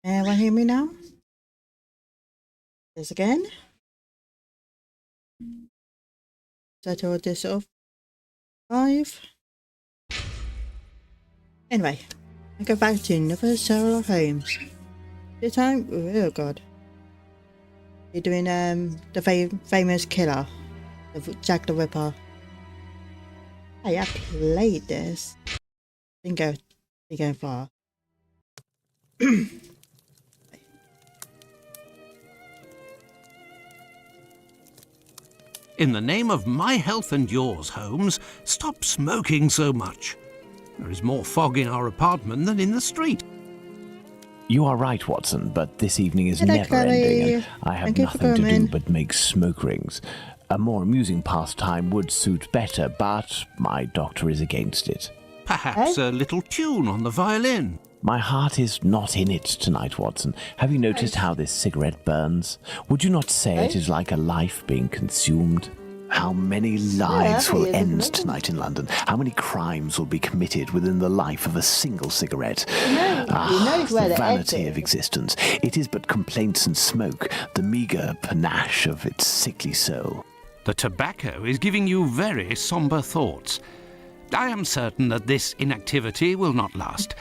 Anyone hear me now? This again. Settle this off. 5. Anyway, I go back to another Sherlock Holmes. This time, oh god. You're doing the famous killer, Jack the Ripper. Hey, I played this. Didn't go far. In the name of my health and yours, Holmes, stop smoking so much. There is more fog in our apartment than in the street. You are right, Watson, but this evening is Hello, never ending, Chloe. and I have Thank you for nothing to do coming. but make smoke rings. A more amusing pastime would suit better, but my doctor is against it. Perhaps a little tune on the violin. My heart is not in it tonight, Watson. Have you noticed how this cigarette burns? Would you not say it is like a life being consumed? How many lives will end tonight in London? How many crimes will be committed within the life of a single cigarette? The vanity of existence. It is but complaints and smoke, the meagre panache of its sickly soul. The tobacco is giving you very sombre thoughts. I am certain that this inactivity will not last.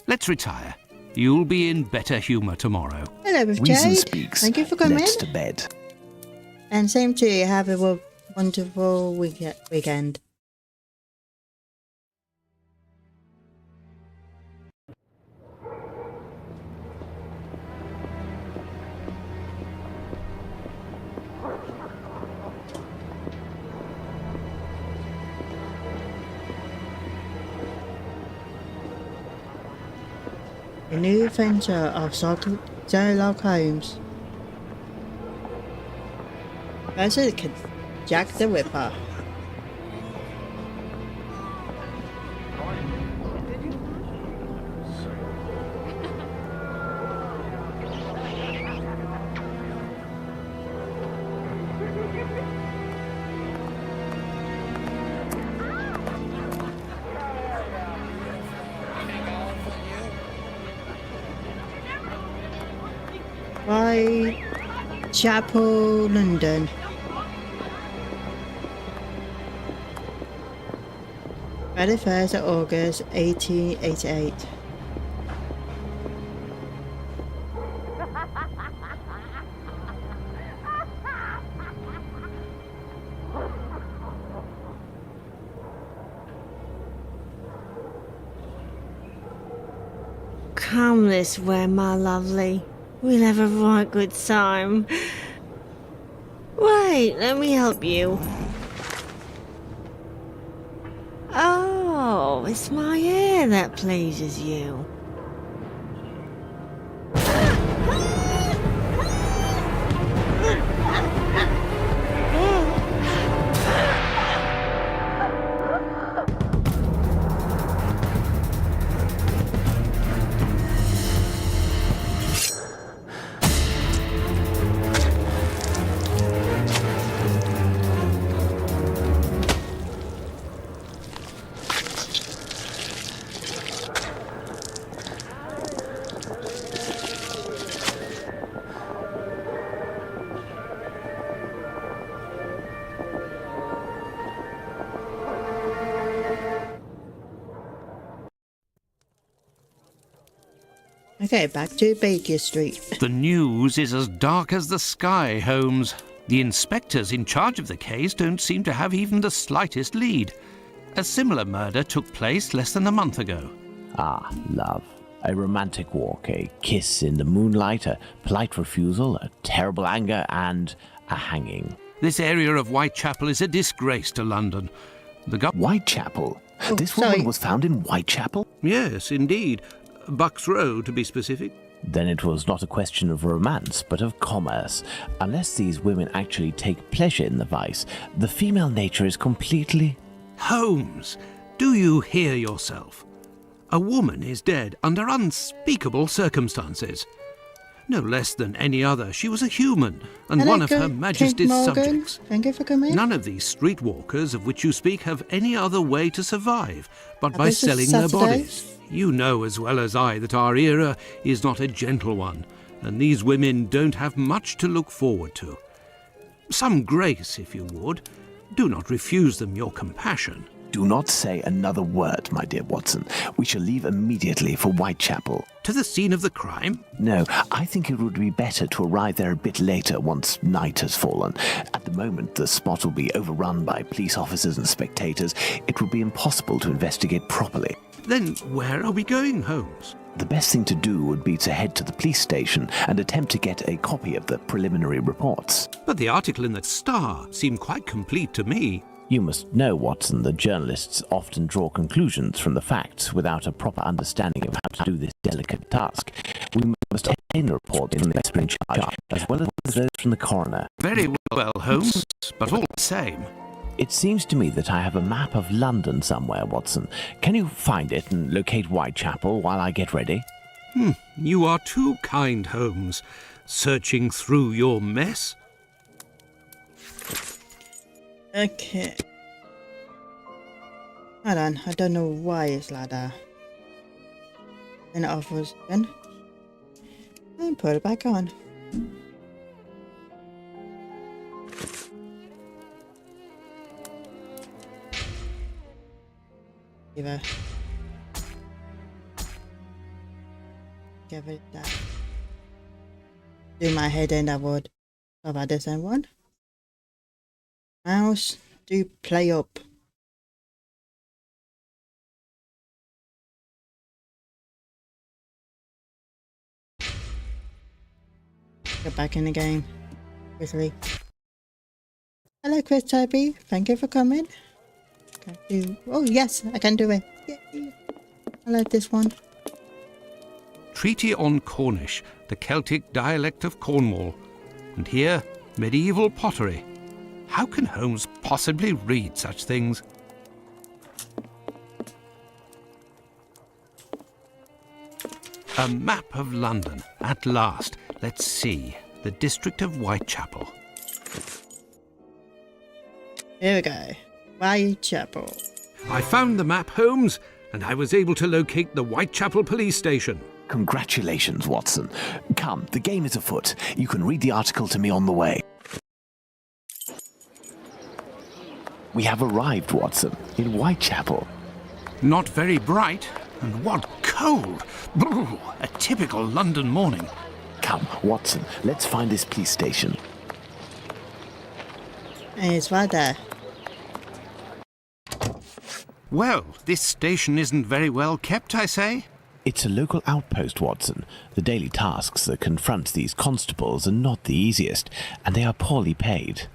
Let's retire. You'll be in better humour tomorrow. Hello, Reason Jade. speaks. Thank you for coming. Let's to bed. And same to you. Have a wonderful weekend. A new adventure of Sherlock Holmes. Versus Jack the Ripper. Whitechapel, London. Friday, 1st of August, 1888. Come this way, my lovely. We'll have a right good time. Wait, let me help you. Oh, it's my hair that pleases you. Okay, back to Baker Street. The news is as dark as the sky, Holmes. The inspectors in charge of the case don't seem to have even the slightest lead. A similar murder took place less than a month ago. Ah, love. A romantic walk, a kiss in the moonlight, a polite refusal, a terrible anger, and a hanging. This area of Whitechapel is a disgrace to London. Whitechapel? Oh, This sorry. woman was found in Whitechapel? Yes, indeed. Bucks Row, to be specific. Then it was not a question of romance, but of commerce. Unless these women actually take pleasure in the vice, the female nature is completely... Holmes, do you hear yourself? A woman is dead under unspeakable circumstances. No less than any other, she was a human, and Hello, one of Her King Majesty's Morgan. subjects. Thank you for coming. None of these streetwalkers of which you speak have any other way to survive but by this is selling their Saturday. bodies. You know as well as I that our era is not a gentle one, and these women don't have much to look forward to. Some grace, if you would. Do not refuse them your compassion. Do not say another word, my dear Watson. We shall leave immediately for Whitechapel. To the scene of the crime? No, I think it would be better to arrive there a bit later once night has fallen. At the moment, the spot will be overrun by police officers and spectators. It would be impossible to investigate properly. Then where are we going, Holmes? The best thing to do would be to head to the police station and attempt to get a copy of the preliminary reports. But the article in the Star seemed quite complete to me. You must know, Watson, that journalists often draw conclusions from the facts without a proper understanding of how to do this delicate task. We must obtain the report from the expert in charge, as well as those from the coroner. Very well, Holmes, but all the same. It seems to me that I have a map of London somewhere, Watson. Can you find it and locate Whitechapel while I get ready? You are too kind, Holmes. Searching through your mess? Okay. Hold on, I don't know why it's like that. And it offers again. And put it back on. Give it that. Do my head in, I would. How about this and one? Mouse, do play up. Get back in the game quickly. Hello, Chris Toby. Thank you for coming. Can I do? Oh yes, I can do it. Yay. I like this one. Treaty on Cornish, the Celtic dialect of Cornwall. And here, medieval pottery. How can Holmes possibly read such things? A map of London, at last. Let's see. The district of Whitechapel. Here we go. Whitechapel. I found the map, Holmes, and I was able to locate the Whitechapel police station. Congratulations, Watson. Come, the game is afoot. You can read the article to me on the way. We have arrived, Watson, in Whitechapel. Not very bright, and what cold! Brr, a typical London morning. Come, Watson, let's find this police station. And it's right there. Well, this station isn't very well kept, I say. It's a local outpost, Watson. The daily tasks that confront these constables are not the easiest, and they are poorly paid.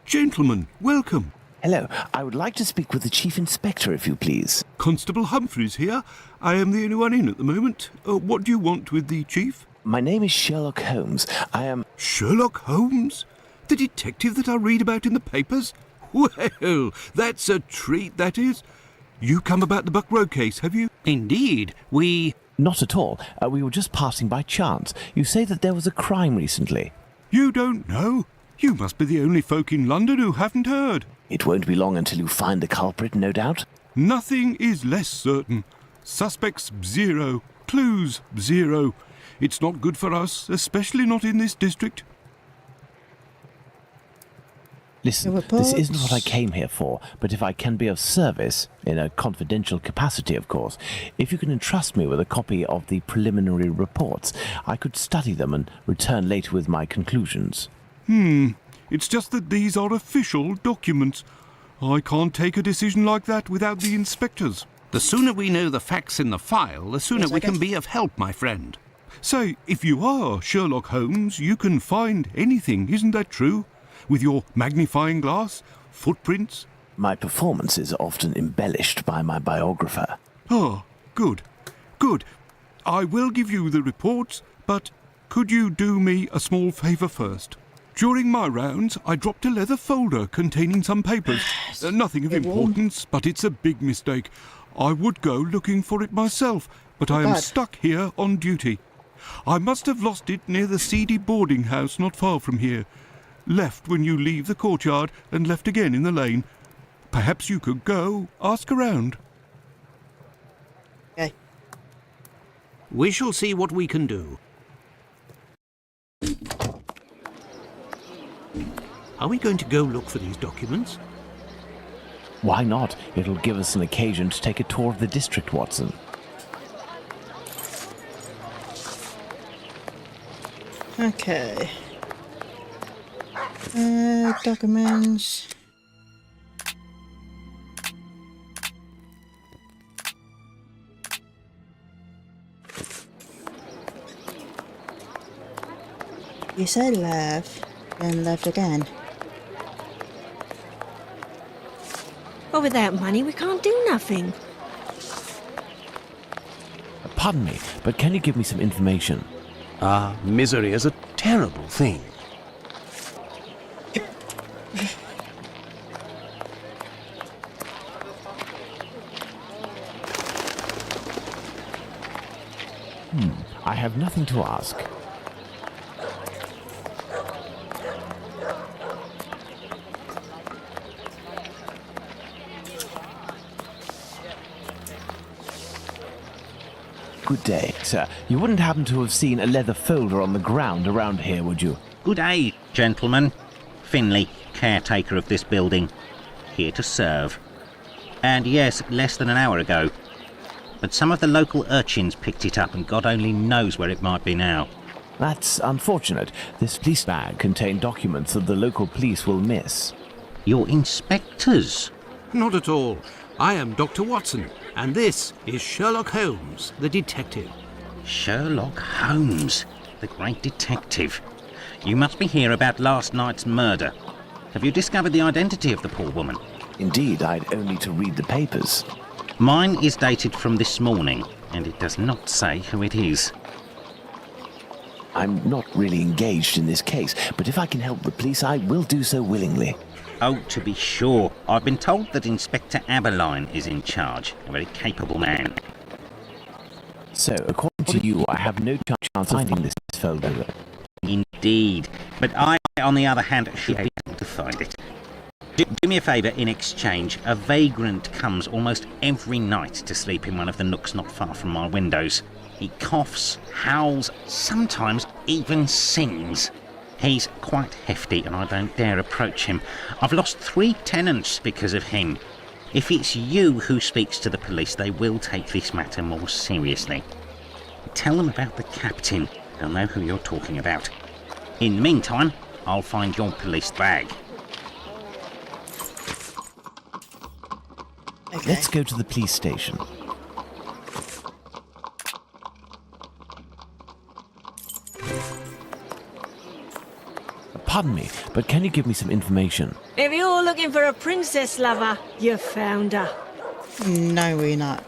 Gentlemen, welcome. Hello, I would like to speak with the Chief Inspector, if you please. Constable Humphreys here. I am the only one in at the moment. What do you want with the chief? My name is Sherlock Holmes. I am... Sherlock Holmes? The detective that I read about in the papers? Well, that's a treat, that is. You come about the Buck Road case, have you? Indeed, we... Not at all. We were just passing by chance. You say that there was a crime recently. You don't know? You must be the only folk in London who haven't heard. It won't be long until you find the culprit, no doubt. Nothing is less certain. Suspects, 0. Clues, 0. It's not good for us, especially not in this district. Listen, this isn't what I came here for, but if I can be of service, in a confidential capacity, of course, if you can entrust me with a copy of the preliminary reports, I could study them and return later with my conclusions. It's just that these are official documents. I can't take a decision like that without the inspectors. The sooner we know the facts in the file, the sooner we can be of help, my friend. So, if you are Sherlock Holmes, you can find anything, isn't that true? With your magnifying glass, footprints. My performance is often embellished by my biographer. Ah, good. Good. I will give you the reports, but could you do me a small favour first? During my rounds, I dropped a leather folder containing some papers. Nothing of importance, but it's a big mistake. I would go looking for it myself, but Oh, I am God. stuck here on duty. I must have lost it near the seedy boarding house not far from here. Left when you leave the courtyard and left again in the lane. Perhaps you could go, ask around. Okay. We shall see what we can do. Are we going to go look for these documents? Why not? It'll give us an occasion to take a tour of the district, Watson. Okay. Documents. You said left, then left again. Well, without money, we can't do nothing. Pardon me, but can you give me some information? Misery is a terrible thing. I have nothing to ask. Good day, sir. You wouldn't happen to have seen a leather folder on the ground around here, would you? Good day, gentlemen. Finley, caretaker of this building. Here to serve. And yes, less than an hour ago. But some of the local urchins picked it up and God only knows where it might be now. That's unfortunate. This police bag contained documents that the local police will miss. You're inspectors. Not at all. I am Dr. Watson, and this is Sherlock Holmes, the detective. Sherlock Holmes, the great detective. You must be here about last night's murder. Have you discovered the identity of the poor woman? Indeed, I'd only to read the papers. Mine is dated from this morning, and it does not say who it is. I'm not really engaged in this case, but if I can help the police, I will do so willingly. Oh, to be sure. I've been told that Inspector Aberline is in charge. A very capable man. So, according to you, I have no chance of finding this folder. Indeed. But I, on the other hand, should be able to find it. Do me a favour in exchange. A vagrant comes almost every night to sleep in one of the nooks not far from my windows. He coughs, howls, sometimes even sings. He's quite hefty and I don't dare approach him. I've lost 3 tenants because of him. If it's you who speaks to the police, they will take this matter more seriously. Tell them about the captain. They'll know who you're talking about. In the meantime, I'll find your police bag. Okay. Let's go to the police station. Pardon me, but can you give me some information? If you're looking for a princess lover, you found her. No, we're not.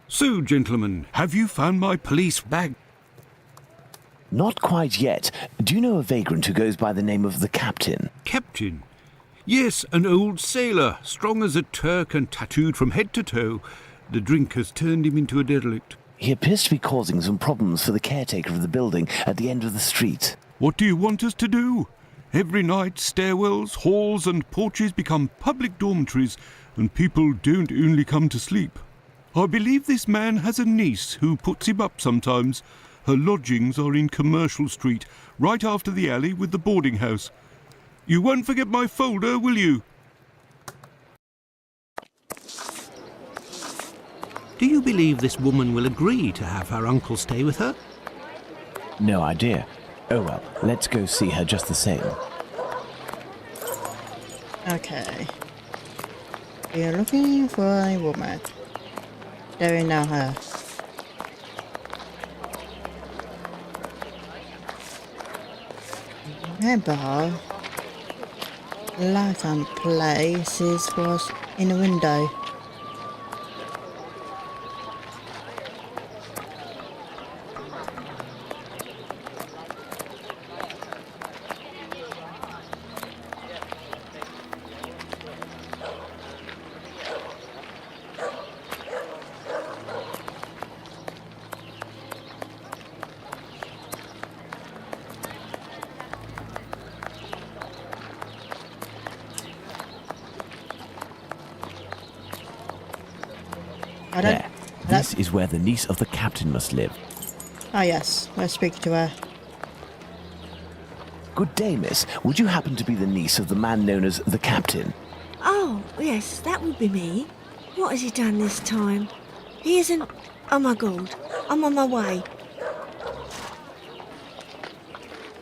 So, gentlemen, have you found my police bag? Not quite yet. Do you know a vagrant who goes by the name of the Captain? Captain? Yes, an old sailor, strong as a Turk and tattooed from head to toe. The drink has turned him into a derelict. He appears to be causing some problems for the caretaker of the building at the end of the street. What do you want us to do? Every night, stairwells, halls and porches become public dormitories, and people don't only come to sleep. I believe this man has a niece who puts him up sometimes. Her lodgings are in Commercial Street, right after the alley with the boarding house. You won't forget my folder, will you? Do you believe this woman will agree to have her uncle stay with her? No idea. Oh well, let's go see her just the same. Okay. We are looking for a woman. There we know her. Remember, light and places was in the window. This is where the niece of the captain must live. Ah, yes. Let's speak to her. Good day, miss. Would you happen to be the niece of the man known as the captain? Oh, yes, that would be me. What has he done this time? He isn't... Oh, my God. I'm on my way.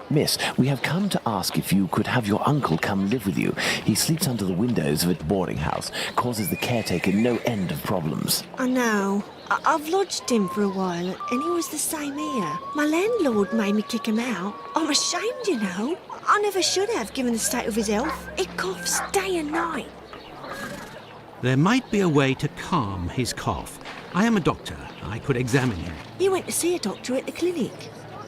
Miss, we have come to ask if you could have your uncle come live with you. He sleeps under the windows of a boarding house, causes the caretaker no end of problems. I know. I've lodged him for a while, and he was the same here. My landlord made me kick him out. I'm ashamed, you know. I never should have, given the state of his health. He coughs day and night. There might be a way to calm his cough. I am a doctor. I could examine him. You went to see a doctor at the clinic,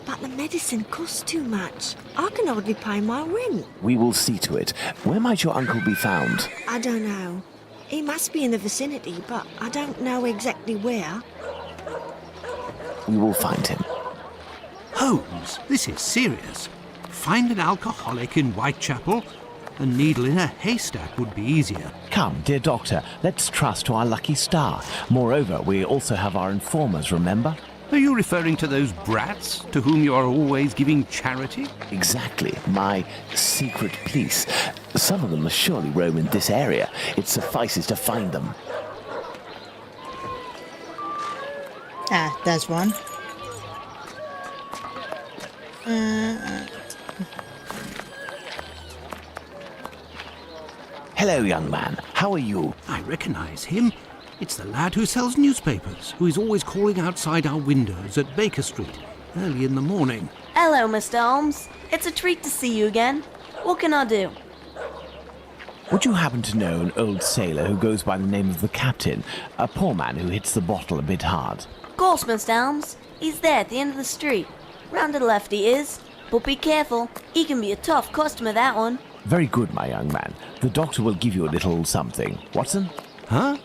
but the medicine costs too much. I can hardly pay my rent. We will see to it. Where might your uncle be found? I don't know. He must be in the vicinity, but I don't know exactly where. We will find him. Holmes, this is serious. Find an alcoholic in Whitechapel? A needle in a haystack would be easier. Come, dear doctor, let's trust to our lucky star. Moreover, we also have our informers, remember? Are you referring to those brats to whom you are always giving charity? Exactly, my secret police. Some of them must surely roam in this area. It suffices to find them. Ah, there's one. Hello, young man. How are you? I recognize him. It's the lad who sells newspapers, who is always calling outside our windows at Baker Street, early in the morning. Hello, Mr. Holmes. It's a treat to see you again. What can I do? Would you happen to know an old sailor who goes by the name of the captain? A poor man who hits the bottle a bit hard. Of course, Mr. Holmes. He's there at the end of the street. Round to the left he is. But be careful. He can be a tough customer, that one. Very good, my young man. The doctor will give you a little something. Watson? Huh?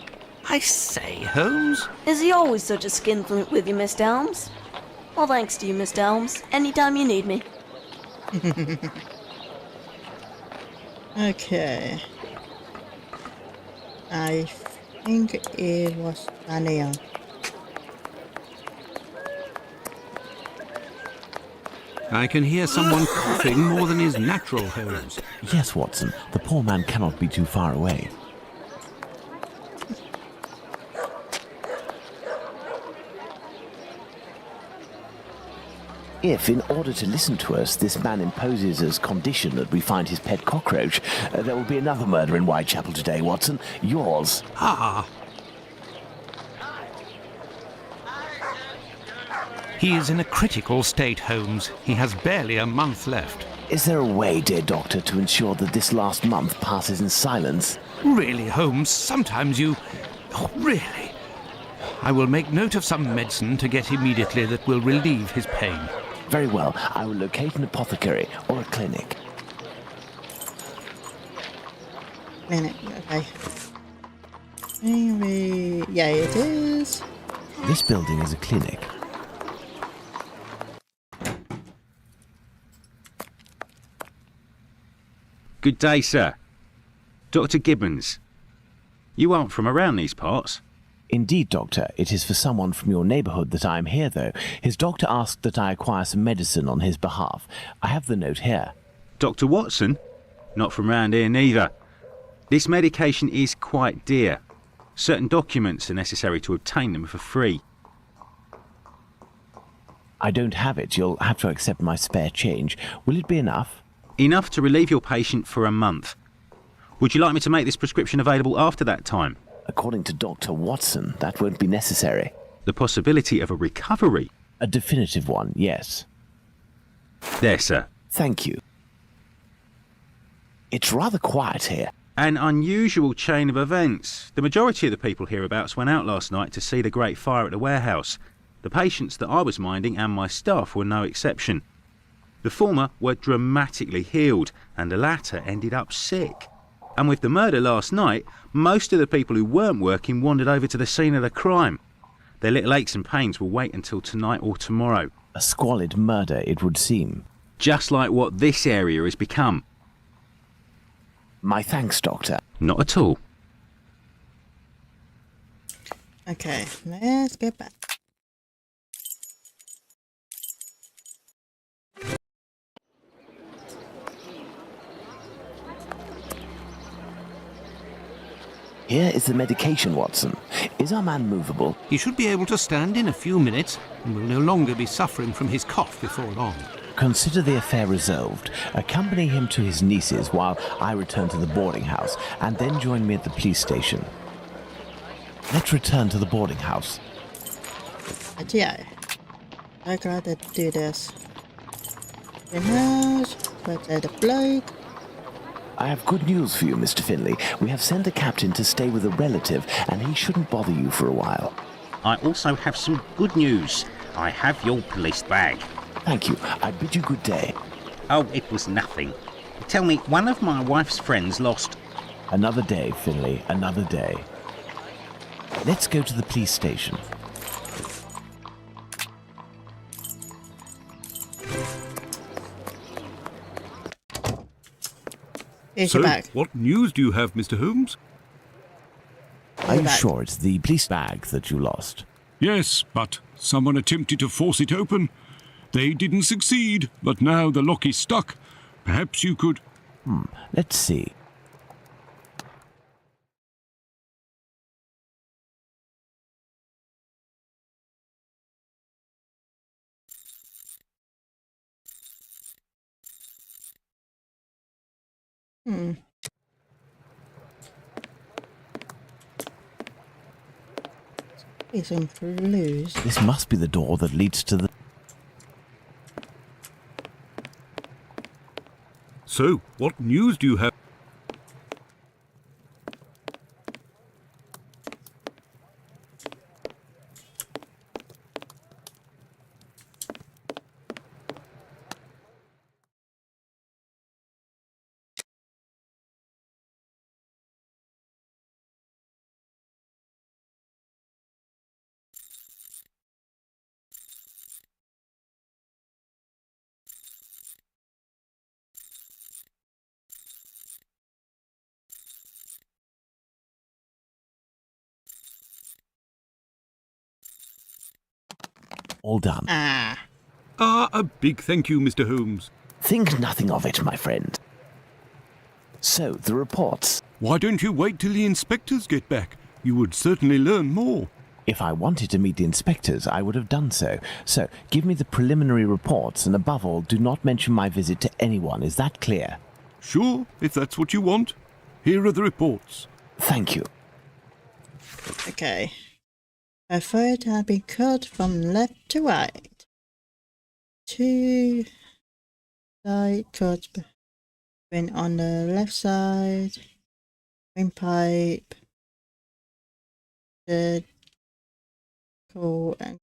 I say, Holmes? Is he always such a skinflint with you, Mr. Holmes? Well, thanks to you, Mr. Holmes. Anytime you need me. Okay. I think it was Daniel. I can hear someone coughing more than is natural, Holmes. Yes, Watson. The poor man cannot be too far away. If, in order to listen to us, this man imposes as condition that we find his pet cockroach, there will be another murder in Whitechapel today, Watson. Yours. Ah. He is in a critical state, Holmes. He has barely a month left. Is there a way, dear doctor, to ensure that this last month passes in silence? Really, Holmes, sometimes you... Oh, really? I will make note of some medicine to get immediately that will relieve his pain. Very well. I will locate an apothecary or a clinic. Clinic, okay. Anyway, yeah, it is. This building is a clinic. Good day, sir. Dr. Gibbons. You aren't from around these parts? Indeed, Doctor. It is for someone from your neighbourhood that I am here, though. His doctor asked that I acquire some medicine on his behalf. I have the note here. Dr. Watson? Not from round here neither. This medication is quite dear. Certain documents are necessary to obtain them for free. I don't have it. You'll have to accept my spare change. Will it be enough? Enough to relieve your patient for a month. Would you like me to make this prescription available after that time? According to Dr. Watson, that won't be necessary. The possibility of a recovery? A definitive one, yes. There, sir. Thank you. It's rather quiet here. An unusual chain of events. The majority of the people hereabouts went out last night to see the great fire at the warehouse. The patients that I was minding and my staff were no exception. The former were dramatically healed, and the latter ended up sick. And with the murder last night, most of the people who weren't working wandered over to the scene of the crime. Their little aches and pains will wait until tonight or tomorrow. A squalid murder, it would seem. Just like what this area has become. My thanks, Doctor. Not at all. Okay, let's get back. Here is the medication, Watson. Is our man movable? He should be able to stand in a few minutes and will no longer be suffering from his cough before long. Consider the affair resolved. Accompany him to his niece's while I return to the boarding house, and then join me at the police station. Let's return to the boarding house. Yeah, I gotta do this. In house, put out the bloke. I have good news for you, Mr. Finley. We have sent a captain to stay with a relative, and he shouldn't bother you for a while. I also have some good news. I have your police bag. Thank you. I bid you good day. Oh, it was nothing. Tell me, one of my wife's friends lost... Another day, Finley, another day. Let's go to the police station. Here's your bag. What news do you have, Mr. Holmes? Are you sure it's the police bag that you lost? Yes, but someone attempted to force it open. They didn't succeed, but now the lock is stuck. Perhaps you could... Let's see. Here's some clues. This must be the door that leads to the... So, what news do you have? All done. A big thank you, Mr. Holmes. Think nothing of it, my friend. So, the reports. Why don't you wait till the inspectors get back? You would certainly learn more. If I wanted to meet the inspectors, I would have done so. So, give me the preliminary reports, and above all, do not mention my visit to anyone. Is that clear? Sure, if that's what you want. Here are the reports. Thank you. Okay. A thread had been cut from left to right. 2 side cuts went on the left side. Windpipe. The core and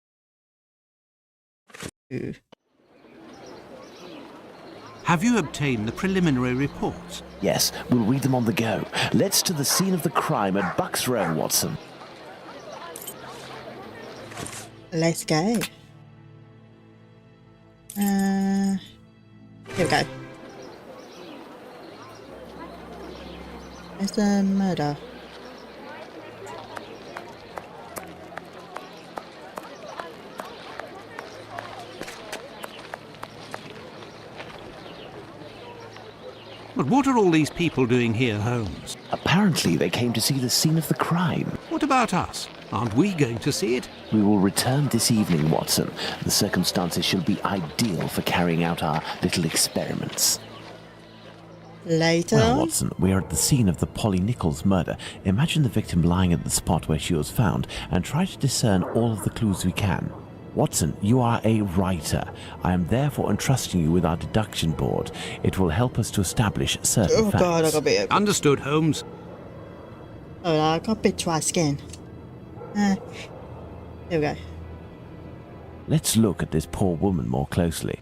2. Have you obtained the preliminary reports? Yes, we'll read them on the go. Let's to the scene of the crime at Bucks Row, Watson. Let's go. Here we go. There's the murder. But what are all these people doing here, Holmes? Apparently, they came to see the scene of the crime. What about us? Aren't we going to see it? We will return this evening, Watson. The circumstances shall be ideal for carrying out our little experiments. Later Well, on. Watson, we are at the scene of the Polly Nichols murder. Imagine the victim lying at the spot where she was found and try to discern all of the clues we can. Watson, you are a writer. I am therefore entrusting you with our deduction board. It will help us to establish certain Oh facts. god, I got a bit. Understood, Holmes. Oh, I got a bit dry skin. Here we go. Let's look at this poor woman more closely.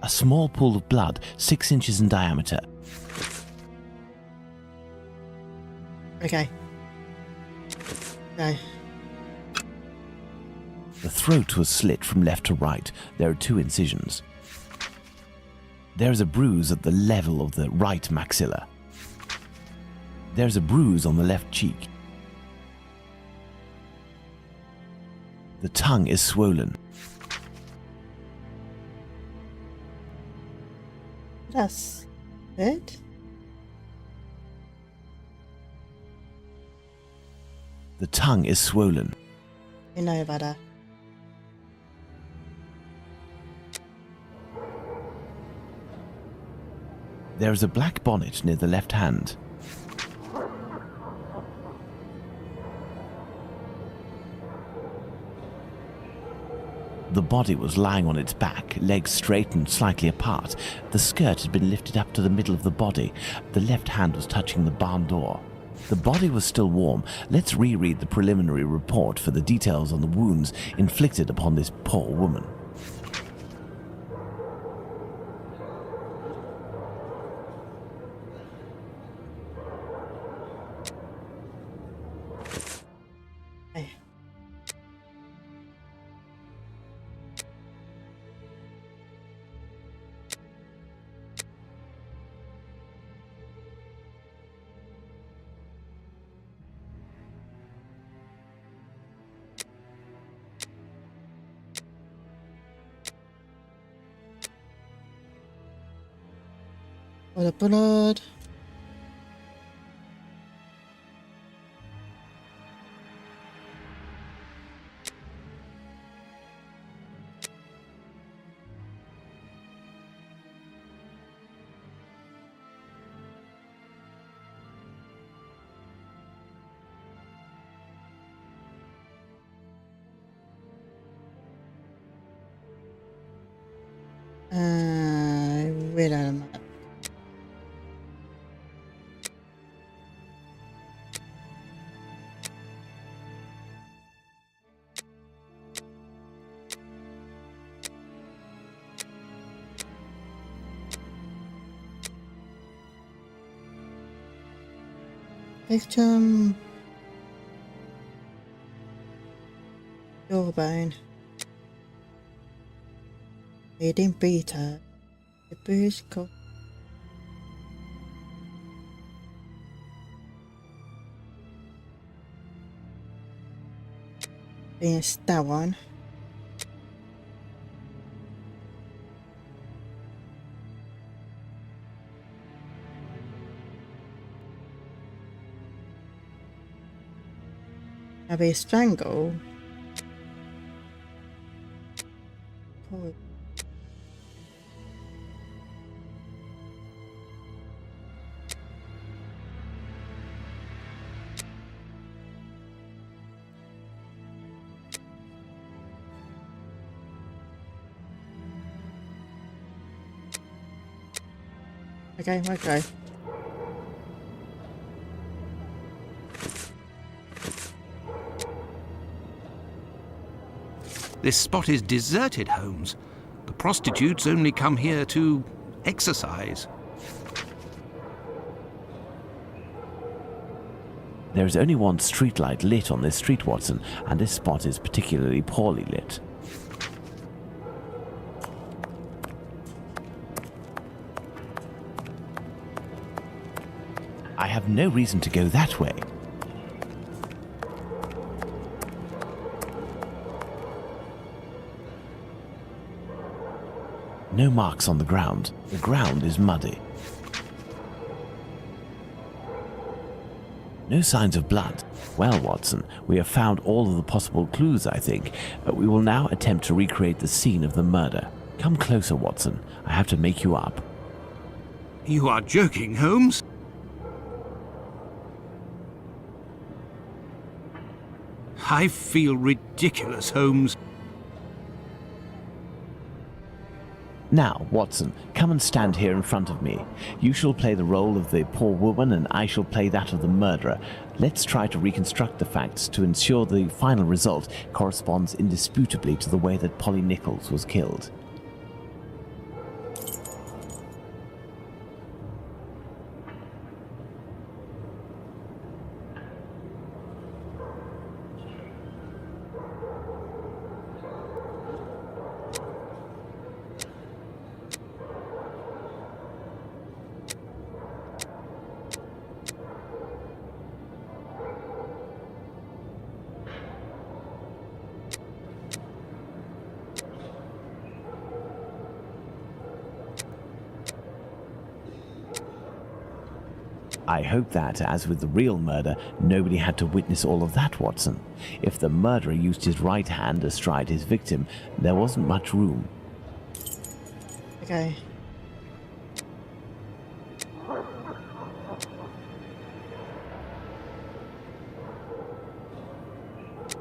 A small pool of blood, 6 inches in diameter. Okay. No. The throat was slit from left to right. There are 2 incisions. There is a bruise at the level of the right maxilla. There's a bruise on the left cheek. The tongue is swollen. That's it. The tongue is swollen. You know about that. There is a black bonnet near the left hand. The body was lying on its back, legs straight and slightly apart. The skirt had been lifted up to the middle of the body. The left hand was touching the barn door. The body was still warm. Let's reread the preliminary report for the details on the wounds inflicted upon this poor woman. Hey. For the blood. Wait a minute. Victim. Jawbone. Bleeding beta. The bruise cut. Yes, that one. Have a strangle. Oh. Okay, okay. This spot is deserted, Holmes. The prostitutes only come here to exercise. There is only one streetlight lit on this street, Watson, and this spot is particularly poorly lit. I have no reason to go that way. No marks on the ground. The ground is muddy. No signs of blood. Well, Watson, we have found all of the possible clues, I think, but we will now attempt to recreate the scene of the murder. Come closer, Watson. I have to make you up. You are joking, Holmes? I feel ridiculous, Holmes. Now, Watson, come and stand here in front of me. You shall play the role of the poor woman and I shall play that of the murderer. Let's try to reconstruct the facts to ensure the final result corresponds indisputably to the way that Polly Nichols was killed. I hope that, as with the real murder, nobody had to witness all of that, Watson. If the murderer used his right hand astride his victim, there wasn't much room. Okay.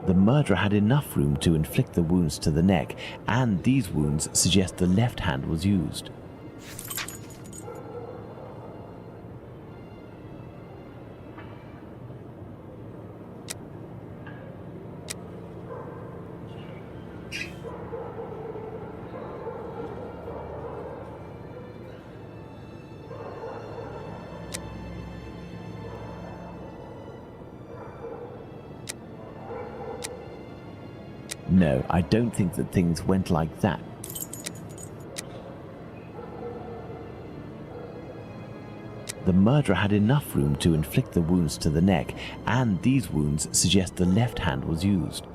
The murderer had enough room to inflict the wounds to the neck, and these wounds suggest the left hand was used. No, I don't think that things went like that. The murderer had enough room to inflict the wounds to the neck, and these wounds suggest the left hand was used.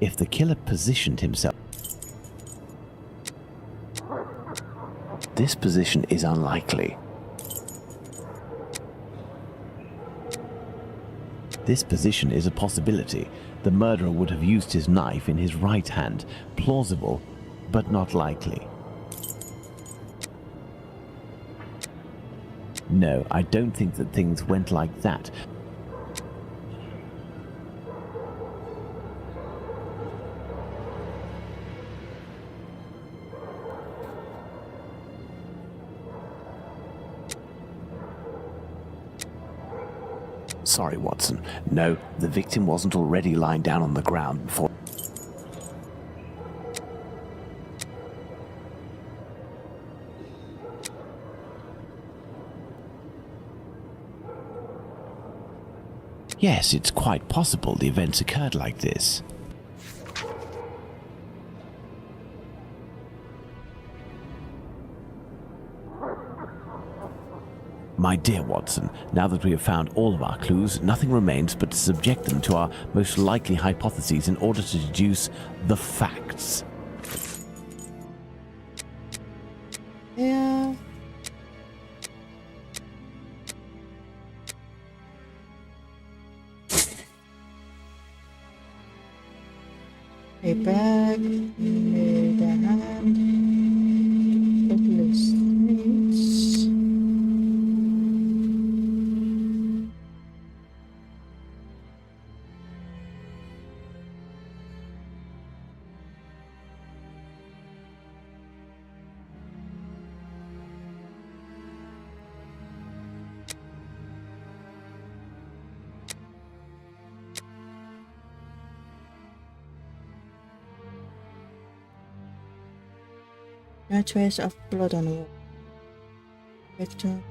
If the killer positioned himself... This position is unlikely. This position is a possibility. The murderer would have used his knife in his right hand. Plausible, but not likely. No, I don't think that things went like that. Sorry, Watson. No, the victim wasn't already lying down on the ground before... Yes, it's quite possible the events occurred like this. My dear Watson, now that we have found all of our clues, nothing remains but to subject them to our most likely hypotheses in order to deduce the facts. Yeah. A bag, a hand, bottless streets. No trace of blood on the wall. Victor.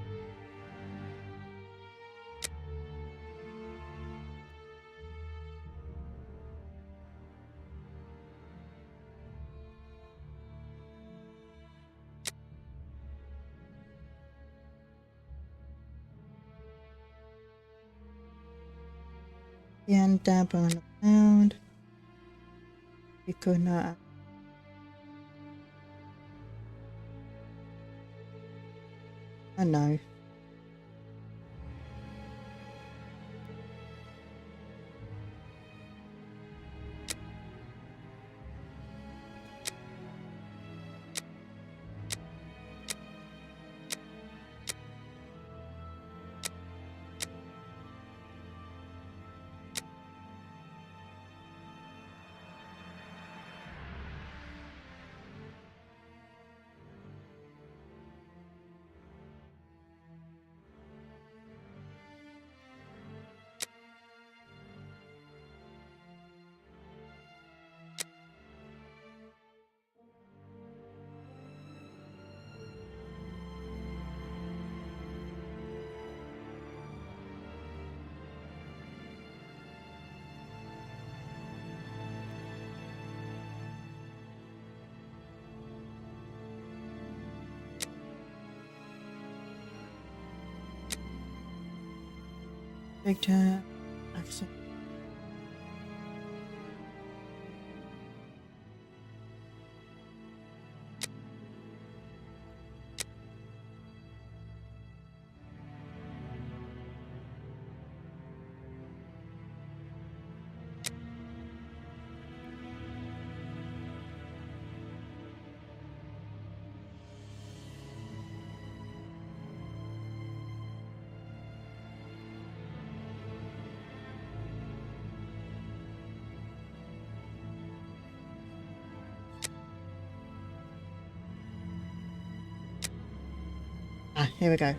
And damp on the ground. You could not. I know. Victor. Accent. Ah, here we go.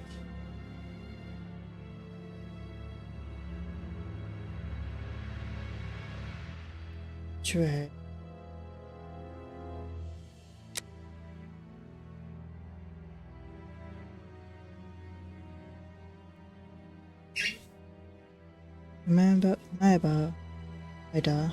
True. Remember mobile radar.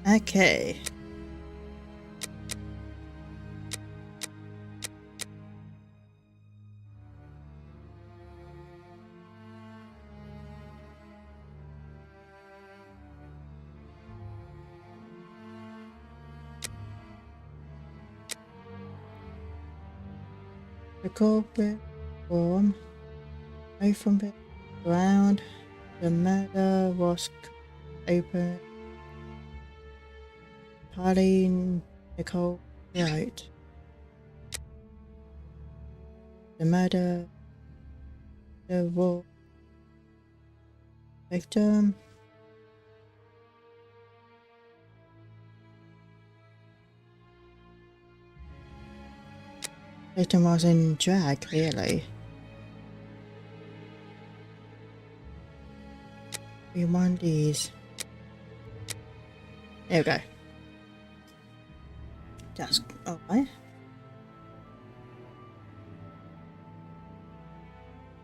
Okay. The culprit form away from the ground. The murder was open. Polly Nicole Wright. The murder. The war victim. Victim was in drag, really. We want these. There we go. That's alright.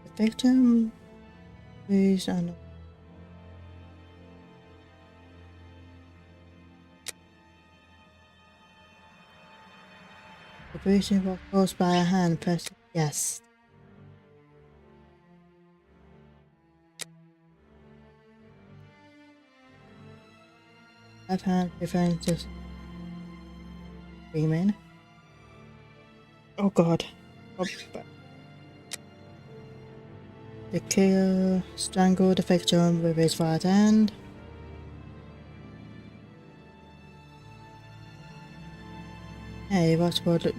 The victim is on. The bruising was caused by a hand pressing. Yes. Left hand referring to screaming. Oh god. Oh, the killer strangled the victim with his right hand. Hey, what's about it?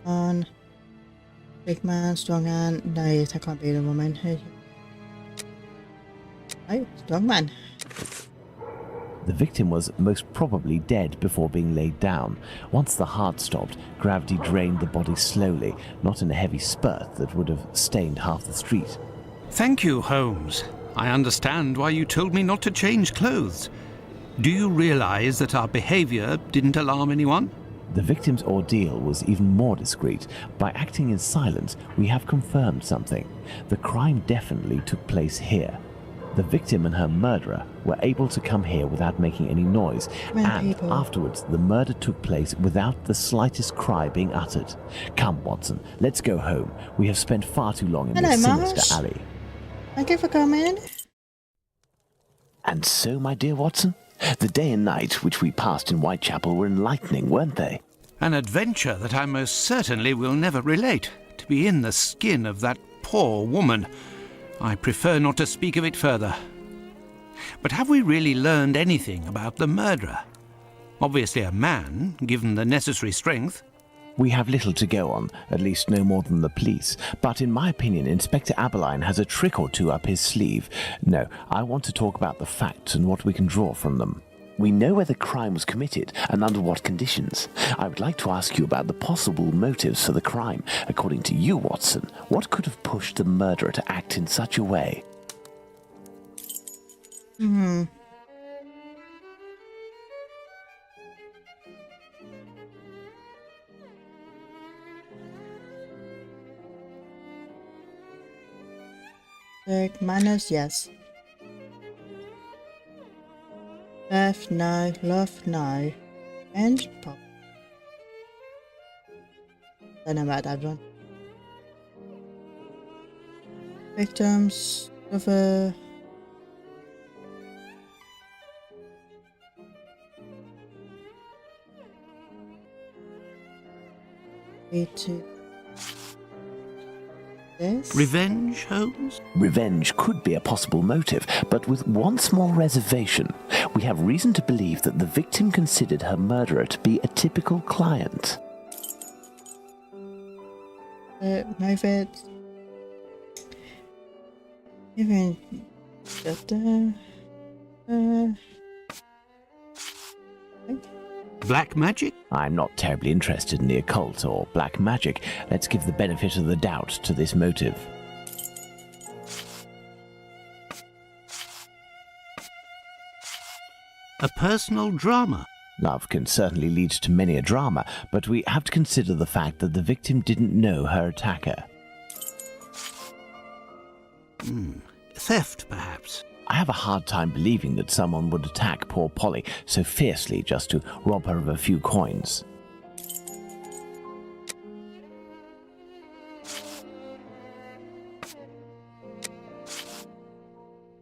On. Big man, strong hand. No, that can't be the woman. Oh, strong man. The victim was most probably dead before being laid down. Once the heart stopped, gravity drained the body slowly, not in a heavy spurt that would have stained half the street. Thank you, Holmes. I understand why you told me not to change clothes. Do you realize that our behavior didn't alarm anyone? The victim's ordeal was even more discreet. By acting in silence, we have confirmed something. The crime definitely took place here. The victim and her murderer were able to come here without making any noise, and afterwards the murder took place without the slightest cry being uttered. Come, Watson, let's go home. We have spent far too long in this sinister alley. Thank you for coming. And so, my dear Watson, the day and night which we passed in Whitechapel were enlightening, weren't they? An adventure that I most certainly will never relate. To be in the skin of that poor woman. I prefer not to speak of it further. But have we really learned anything about the murderer? Obviously a man, given the necessary strength. We have little to go on, at least no more than the police. But in my opinion, Inspector Aberline has a trick or two up his sleeve. No, I want to talk about the facts and what we can draw from them. We know where the crime was committed and under what conditions. I would like to ask you about the possible motives for the crime. According to you, Watson, what could have pushed the murderer to act in such a way? Manners, yes. Left, no. Love, no. And pop. Don't know about that one. Victims of a... Yes. Revenge, Holmes? Revenge could be a possible motive, but with one small reservation. We have reason to believe that the victim considered her murderer to be a typical client. Move it. Even just Black magic? I'm not terribly interested in the occult or black magic. Let's give the benefit of the doubt to this motive. A personal drama? Love can certainly lead to many a drama, but we have to consider the fact that the victim didn't know her attacker. Theft, perhaps? I have a hard time believing that someone would attack poor Polly so fiercely just to rob her of a few coins.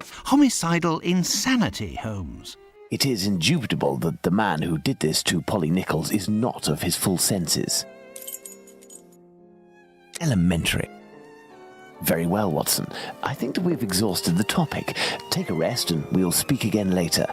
Homicidal insanity, Holmes. It is indubitable that the man who did this to Polly Nichols is not of his full senses. Elementary. Very well, Watson. I think that we've exhausted the topic. Take a rest and we'll speak again later.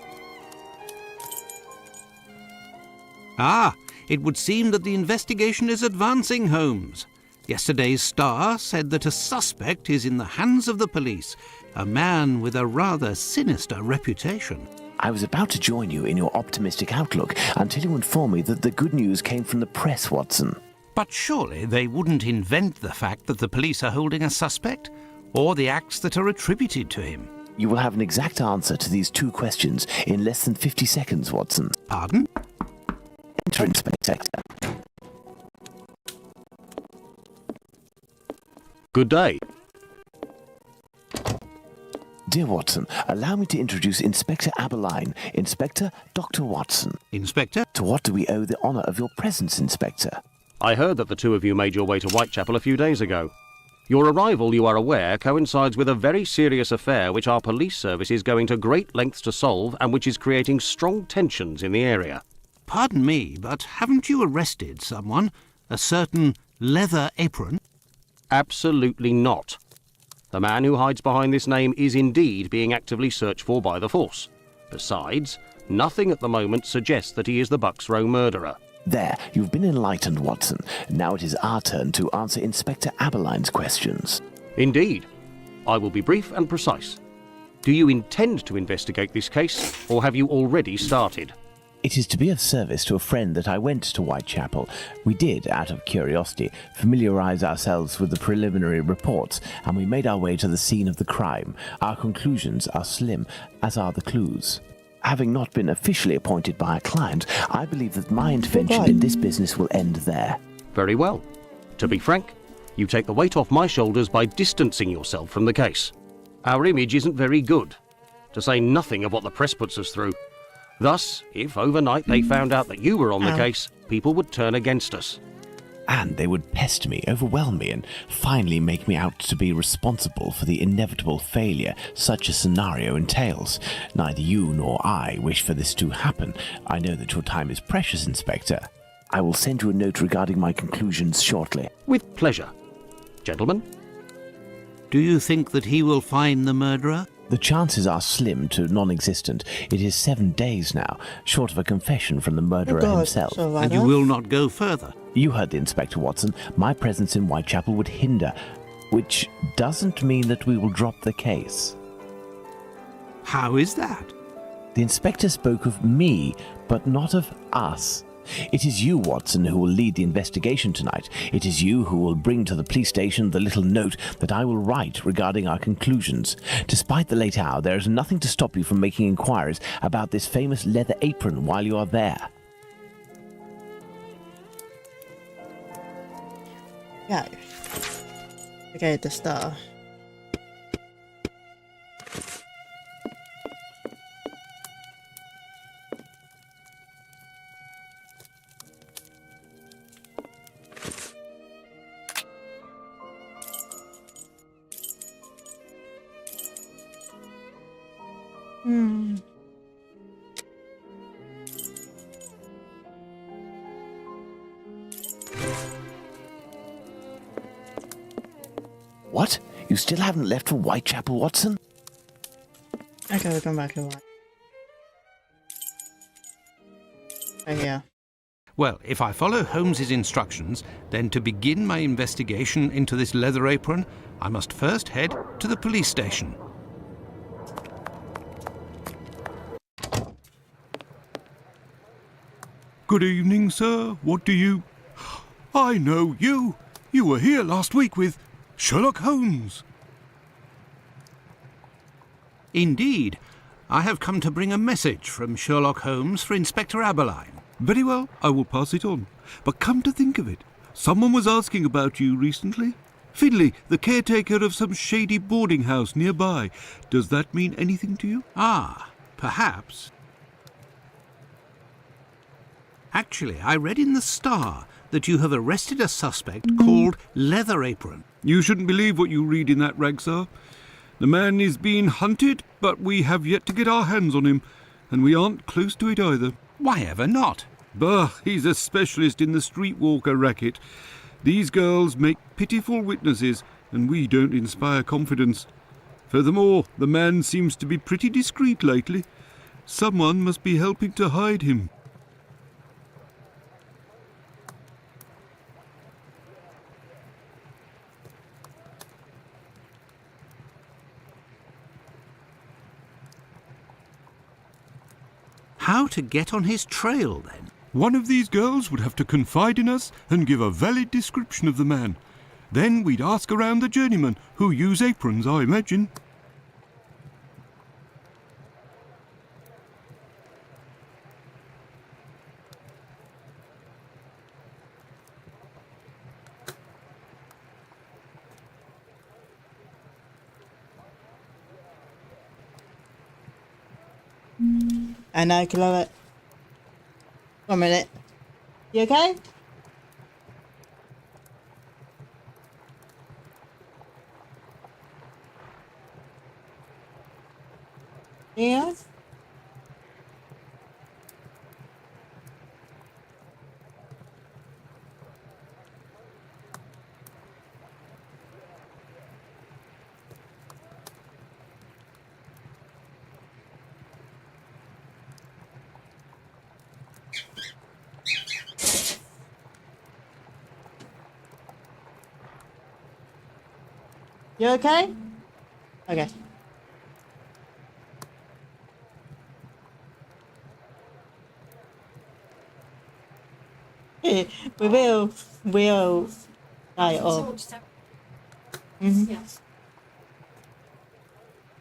Ah, it would seem that the investigation is advancing, Holmes. Yesterday's Star said that a suspect is in the hands of the police, a man with a rather sinister reputation. I was about to join you in your optimistic outlook until you informed me that the good news came from the press, Watson. But surely they wouldn't invent the fact that the police are holding a suspect, or the acts that are attributed to him. You will have an exact answer to these two questions in less than 50 seconds, Watson. Pardon? Enter, Inspector. Good day. Dear Watson, allow me to introduce Inspector Aberline, Inspector Dr. Watson. Inspector? To what do we owe the honour of your presence, Inspector? I heard that the two of you made your way to Whitechapel a few days ago. Your arrival, you are aware, coincides with a very serious affair which our police service is going to great lengths to solve and which is creating strong tensions in the area. Pardon me, but haven't you arrested someone? A certain Leather Apron? Absolutely not. The man who hides behind this name is indeed being actively searched for by the force. Besides, nothing at the moment suggests that he is the Bucks Row murderer. There, you've been enlightened, Watson. Now it is our turn to answer Inspector Aberline's questions. Indeed. I will be brief and precise. Do you intend to investigate this case, or have you already started? It is to be of service to a friend that I went to Whitechapel. We did, out of curiosity, familiarise ourselves with the preliminary reports, and we made our way to the scene of the crime. Our conclusions are slim, as are the clues. Having not been officially appointed by a client, I believe that my intervention in this business will end there. Very well. To be frank, you take the weight off my shoulders by distancing yourself from the case. Our image isn't very good, to say nothing of what the press puts us through. Thus, if overnight they found out that you were on the case, people would turn against us. And they would pester me, overwhelm me, and finally make me out to be responsible for the inevitable failure such a scenario entails. Neither you nor I wish for this to happen. I know that your time is precious, Inspector. I will send you a note regarding my conclusions shortly. With pleasure. Gentlemen? Do you think that he will find the murderer? The chances are slim to non-existent. It is 7 days now, short of a confession from the murderer himself. And you will not go further? You heard the Inspector, Watson. My presence in Whitechapel would hinder, which doesn't mean that we will drop the case. How is that? The Inspector spoke of me, but not of us. It is you, Watson, who will lead the investigation tonight. It is you who will bring to the police station the little note that I will write regarding our conclusions. Despite the late hour, there is nothing to stop you from making inquiries about this famous Leather Apron while you are there. Yeah. Okay, the Star. Hmm. What? You still haven't left for Whitechapel, Watson? Okay, we'll come back to that. Oh, yeah. Well, if I follow Holmes's instructions, then to begin my investigation into this leather apron, I must first head to the police station. Good evening, sir. What do you... I know you. You were here last week with Sherlock Holmes. Indeed. I have come to bring a message from Sherlock Holmes for Inspector Aberline. Very well, I will pass it on. But come to think of it, someone was asking about you recently. Finlay, the caretaker of some shady boarding house nearby. Does that mean anything to you? Ah, perhaps. Actually, I read in the Star that you have arrested a suspect called Leather Apron. You shouldn't believe what you read in that rag, sir. The man is being hunted, but we have yet to get our hands on him, and we aren't close to it either. Why ever not? Bah, he's a specialist in the streetwalker racket. These girls make pitiful witnesses, and we don't inspire confidence. Furthermore, the man seems to be pretty discreet lately. Someone must be helping to hide him. How to get on his trail, then? One of these girls would have to confide in us and give a valid description of the man. Then we'd ask around the journeymen, who use aprons, I imagine. I know, can love it. 1 minute. You okay? Yeah? You okay? Okay. We'll tie it off.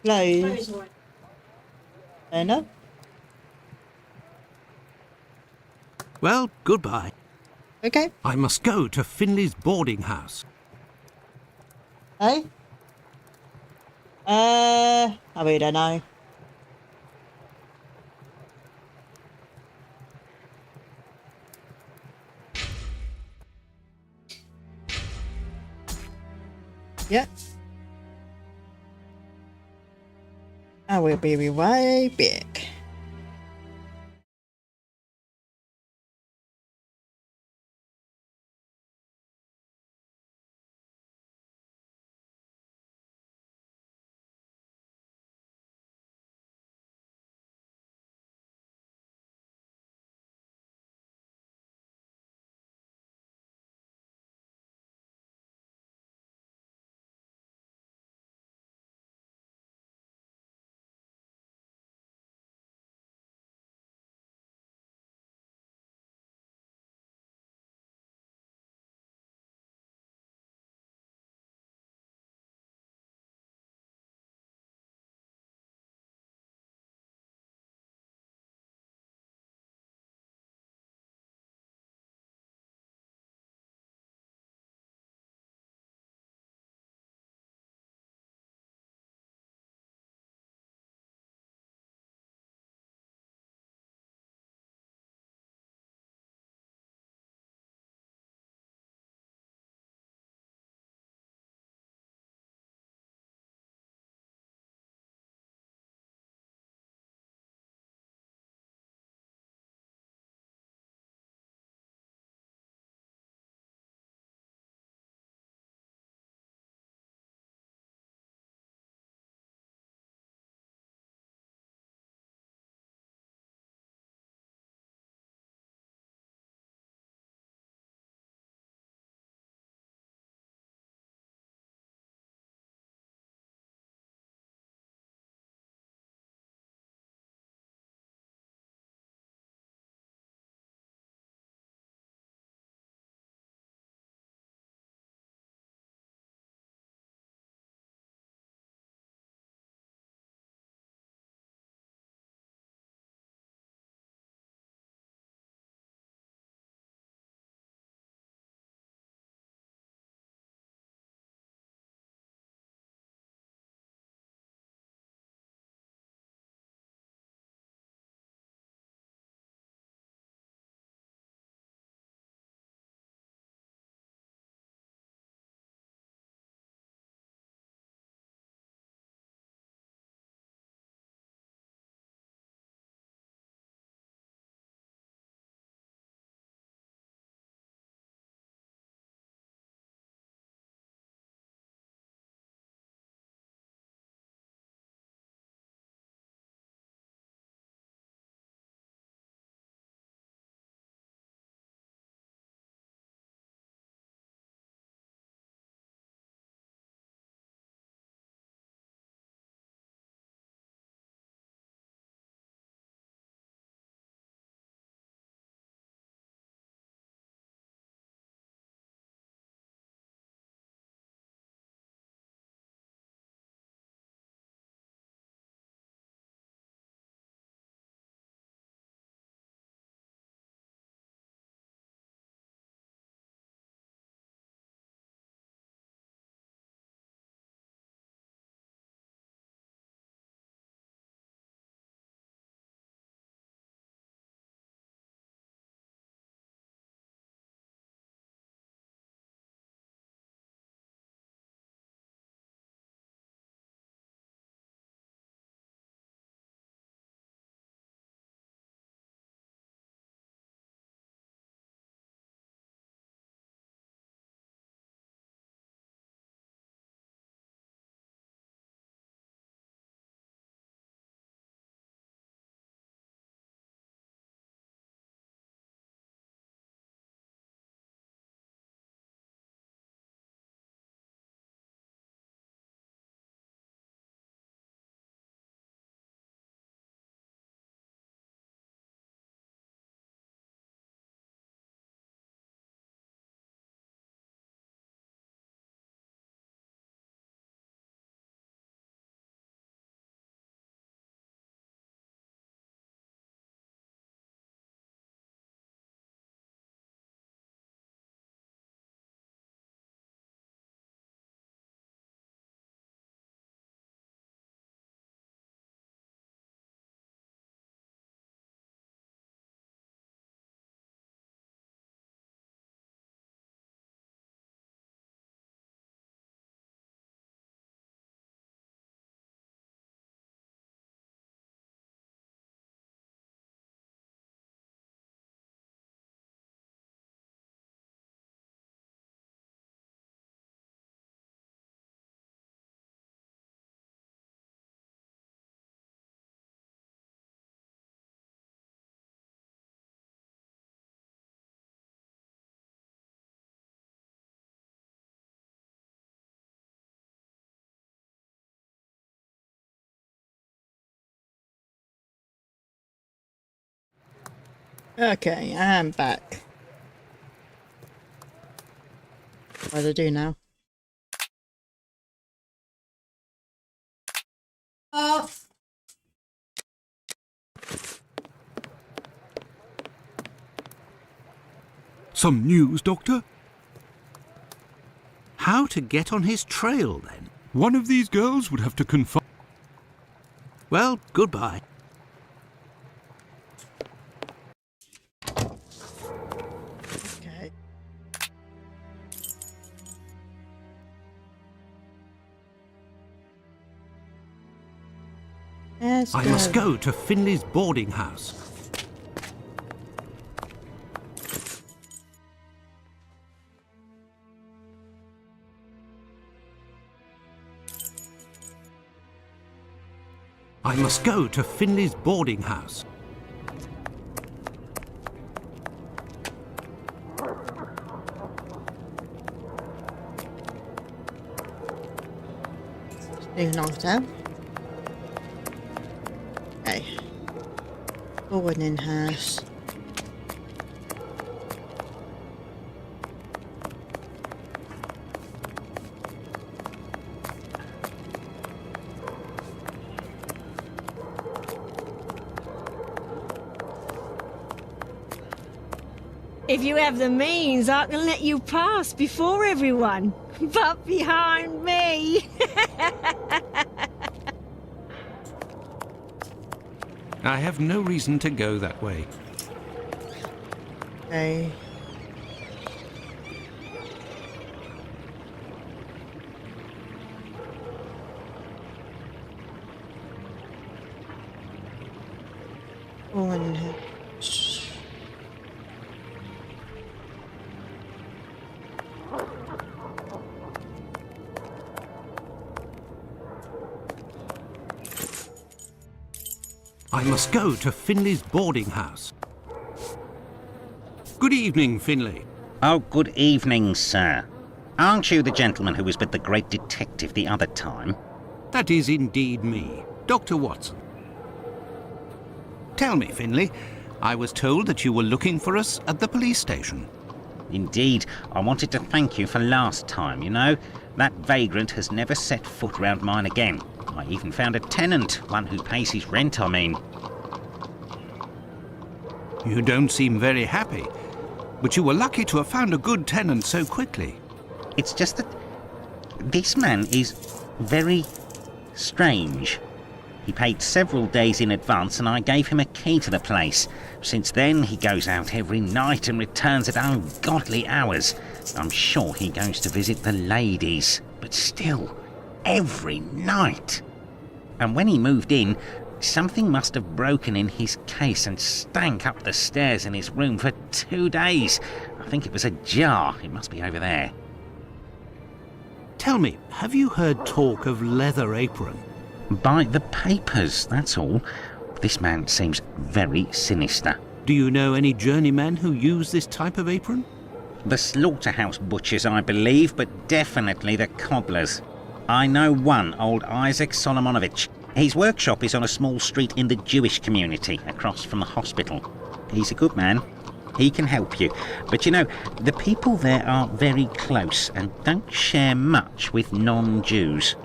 Close. Enough? Well, goodbye. Okay. I must go to Finley's boarding house. Hey? I really don't know. Yep. I will be right back. Okay, I'm back. What do I do now? Oh! Some news, Doctor? How to get on his trail, then? One of these girls would have to confide. Well, goodbye. Okay. Let's I must go to Finley's boarding house. I must go to Finley's boarding house. Moving on down. Okay. Boarding house. If you have the means, I can let you pass before everyone. But behind me. I have no reason to go that way. Okay. Boarding house. I must go to Finley's boarding house. Good evening, Finley. Oh, good evening, sir. Aren't you the gentleman who was with the great detective the other time? That is indeed me, Dr. Watson. Tell me, Finley, I was told that you were looking for us at the police station. Indeed, I wanted to thank you for last time, you know. That vagrant has never set foot round mine again. I even found a tenant, one who pays his rent, I mean. You don't seem very happy, but you were lucky to have found a good tenant so quickly. It's just that this man is very strange. He paid several days in advance and I gave him a key to the place. Since then, he goes out every night and returns at ungodly hours. I'm sure he goes to visit the ladies, but still, every night. And when he moved in, something must have broken in his case and stank up the stairs in his room for 2 days. I think it was a jar. It must be over there. Tell me, have you heard talk of Leather Apron? By the papers, that's all. This man seems very sinister. Do you know any journeymen who use this type of apron? The slaughterhouse butchers, I believe, but definitely the cobblers. I know one, old Isaac Solomonovich. His workshop is on a small street in the Jewish community, across from the hospital. He's a good man. He can help you. But you know, the people there are very close and don't share much with non-Jews.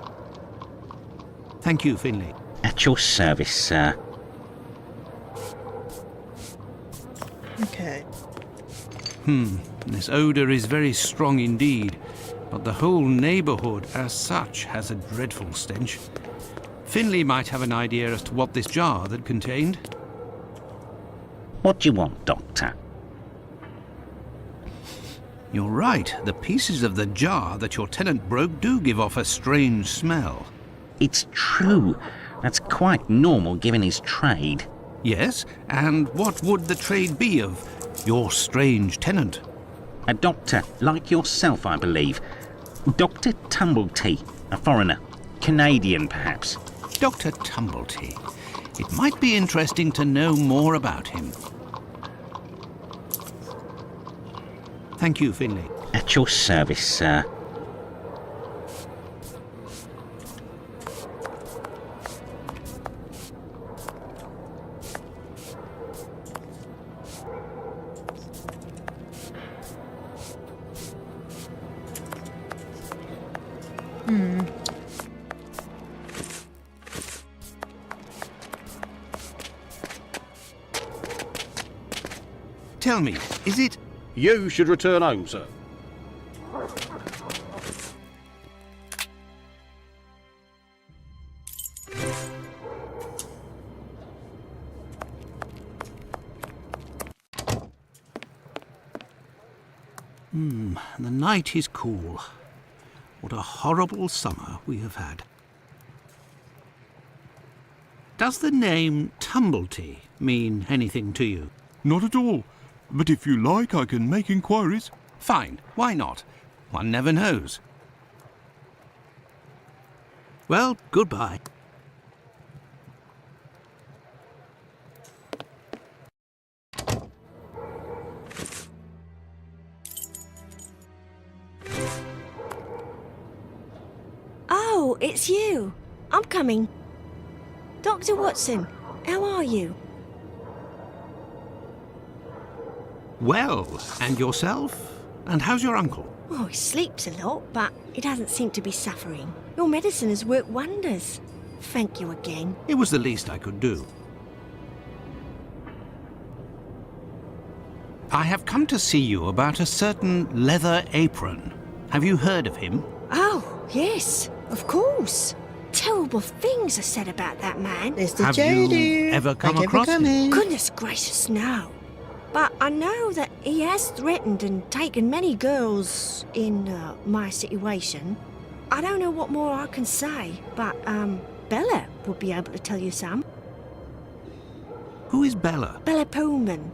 Thank you, Finley. At your service, sir. Okay. This odour is very strong indeed, but the whole neighbourhood as such has a dreadful stench. Finley might have an idea as to what this jar had contained. What do you want, Doctor? You're right, the pieces of the jar that your tenant broke do give off a strange smell. It's true. That's quite normal given his trade. Yes, and what would the trade be of your strange tenant? A doctor, like yourself, I believe. Dr. Tumblety, a foreigner. Canadian, perhaps. Dr. Tumblety. It might be interesting to know more about him. Thank you, Finley. At your service, sir. Tell me, is it... You should return home, sir. The night is cool. What a horrible summer we have had. Does the name Tumblety mean anything to you? Not at all. But if you like, I can make inquiries. Fine, why not? One never knows. Well, goodbye. Oh, it's you. I'm coming. Dr. Watson, how are you? Well, and yourself? And how's your uncle? Oh, he sleeps a lot, but he doesn't seem to be suffering. Your medicine has worked wonders. Thank you again. It was the least I could do. I have come to see you about a certain leather apron. Have you heard of him? Oh, yes, of course. Terrible things are said about that man. Mr. Have Jody. you ever come Thank you for across him? coming. Goodness gracious, no. But I know that he has threatened and taken many girls in my situation. I don't know what more I can say, but Bella would be able to tell you some. Who is Bella? Bella Pullman.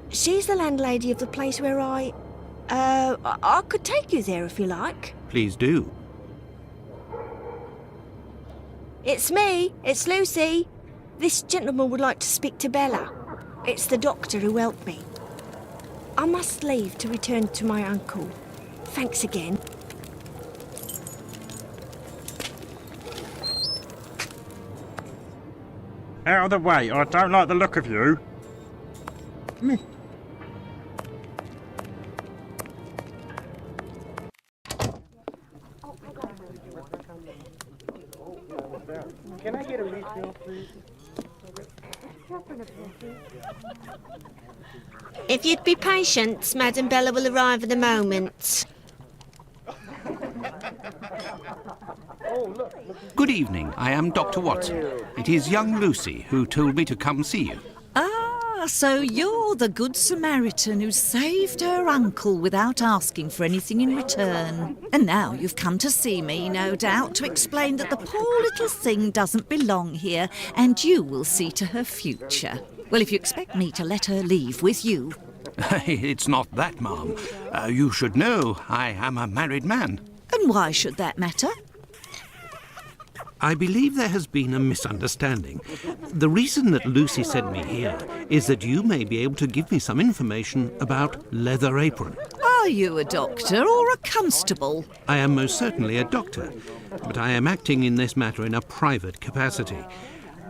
She's the landlady of the place where I could take you there if you like. Please do. It's me. It's Lucy. This gentleman would like to speak to Bella. It's the doctor who helped me. I must leave to return to my uncle. Thanks again. Out of the way, I don't like the look of you. Can I get a refill, please? If you'd be patient, Madam Bella will arrive in a moment. Good evening. I am Dr. Watson. It is young Lucy who told me to come see you. Ah, so you're the Good Samaritan who saved her uncle without asking for anything in return. And now you've come to see me, no doubt, to explain that the poor little thing doesn't belong here, and you will see to her future. Well, if you expect me to let her leave with you... It's not that, ma'am. You should know I am a married man. And why should that matter? I believe there has been a misunderstanding. The reason that Lucy sent me here is that you may be able to give me some information about Leather Apron. Are you a doctor or a constable? I am most certainly a doctor, but I am acting in this matter in a private capacity,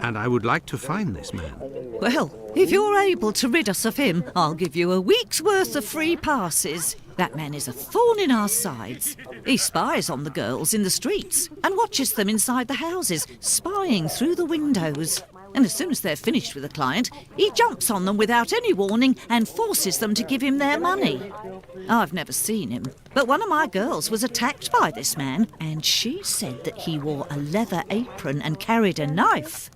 and I would like to find this man. Well, if you're able to rid us of him, I'll give you a week's worth of free passes. That man is a thorn in our sides. He spies on the girls in the streets and watches them inside the houses, spying through the windows. And as soon as they're finished with a client, he jumps on them without any warning and forces them to give him their money. I've never seen him, but one of my girls was attacked by this man, and she said that he wore a leather apron and carried a knife.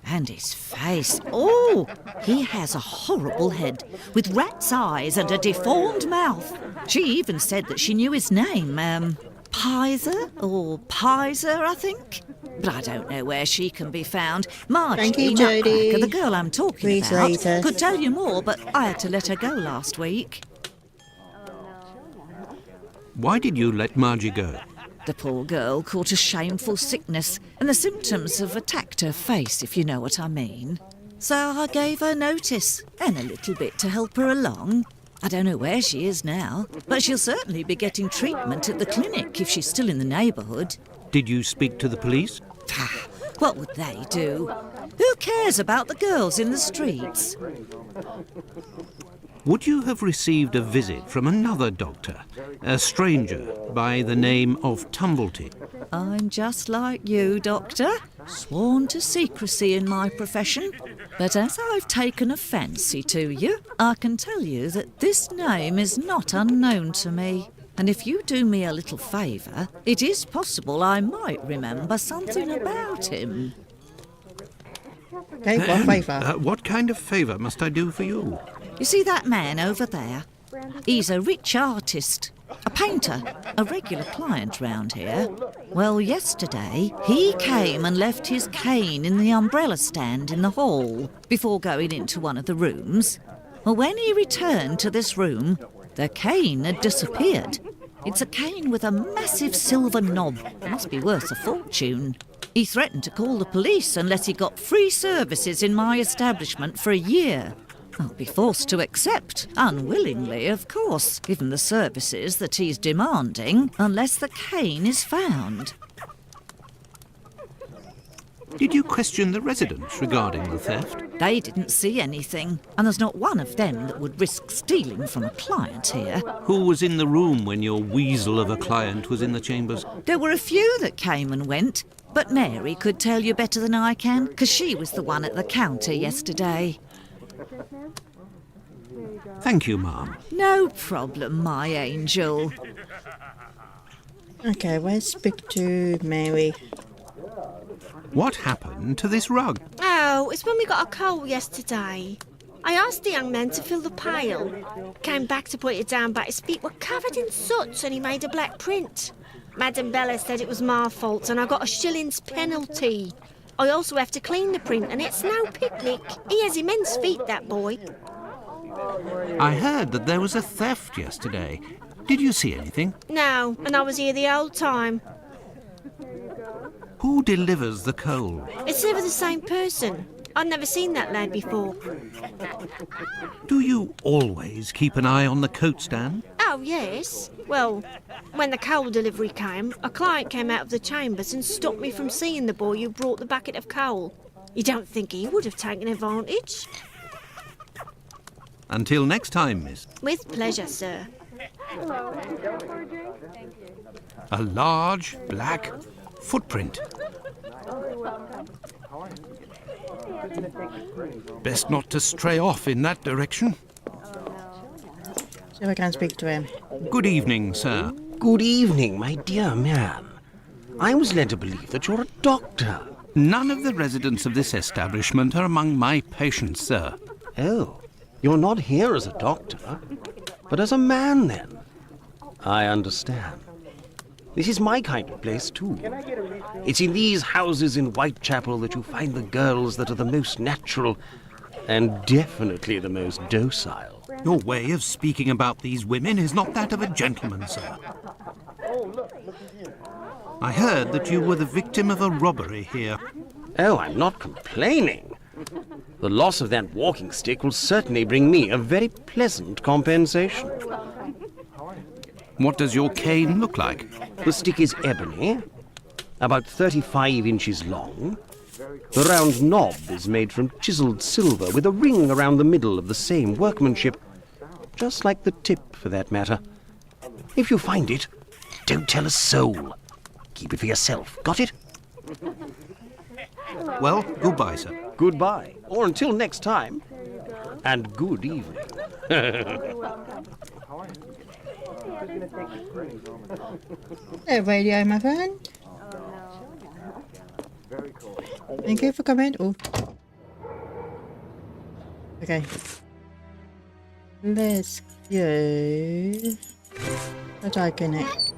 And his face, oh, he has a horrible head with rat's eyes and a deformed mouth. She even said that she knew his name, Pizer or Pizer, I think. But I don't know where she can be found. Margie, Thank you, Jodie. Nutcracker, the girl I'm talking Read about, later. could tell you more, but I had to let her go last week. Why did you let Margie go? The poor girl caught a shameful sickness, and the symptoms have attacked her face, if you know what I mean. So I gave her notice, and a little bit to help her along. I don't know where she is now, but she'll certainly be getting treatment at the clinic if she's still in the neighbourhood. Did you speak to the police? What would they do? Who cares about the girls in the streets? Would you have received a visit from another doctor, a stranger by the name of Tumblety? I'm just like you, Doctor, sworn to secrecy in my profession. But as I've taken a fancy to you, I can tell you that this name is not unknown to me. And if you do me a little favour, it is possible I might remember something about him. Okay, what favour? What kind of favour must I do for you? You see that man over there? He's a rich artist, a painter, a regular client round here. Well, yesterday, he came and left his cane in the umbrella stand in the hall before going into one of the rooms. Well, when he returned to this room, the cane had disappeared. It's a cane with a massive silver knob. It must be worth a fortune. He threatened to call the police unless he got free services in my establishment for a year. I'll be forced to accept, unwillingly, of course, given the services that he's demanding, unless the cane is found. Did you question the residents regarding the theft? They didn't see anything, and there's not one of them that would risk stealing from a client here. Who was in the room when your weasel of a client was in the chambers? There were a few that came and went, but Mary could tell you better than I can, because she was the one at the counter yesterday. Thank you, ma'am. No problem, my angel. Okay, let's speak to Mary. What happened to this rug? Oh, it's when we got a coal yesterday. I asked the young man to fill the pail. Came back to put it down, but his feet were covered in soot and he made a black print. Madam Bella said it was my fault and I got a shilling's penalty. I also have to clean the print and it's no picnic. He has immense feet, that boy. I heard that there was a theft yesterday. Did you see anything? No, and I was here the whole time. Who delivers the coal? It's never the same person. I'd never seen that lad before. Do you always keep an eye on the coat stand? Oh, yes. Well, when the coal delivery came, a client came out of the chambers and stopped me from seeing the boy who brought the bucket of coal. You don't think he would have taken advantage? Until next time, miss. With pleasure, sir. A large black footprint. Best not to stray off in that direction. So I can speak to him. Good evening, sir. Good evening, my dear man. I was led to believe that you're a doctor. None of the residents of this establishment are among my patients, sir. Oh, you're not here as a doctor, but as a man, then. I understand. This is my kind of place, too. It's in these houses in Whitechapel that you find the girls that are the most natural and definitely the most docile. Your way of speaking about these women is not that of a gentleman, sir. I heard that you were the victim of a robbery here. Oh, I'm not complaining. The loss of that walking stick will certainly bring me a very pleasant compensation. What does your cane look like? The stick is ebony, about 35 inches long. The round knob is made from chiselled silver with a ring around the middle of the same workmanship, just like the tip, for that matter. If you find it, don't tell a soul. Keep it for yourself. Got it? Well, goodbye, sir. Goodbye, or until next time. And good evening. Hello, radio, my friend. Thank you for coming. Oh. Okay. Let's go. Let's open it.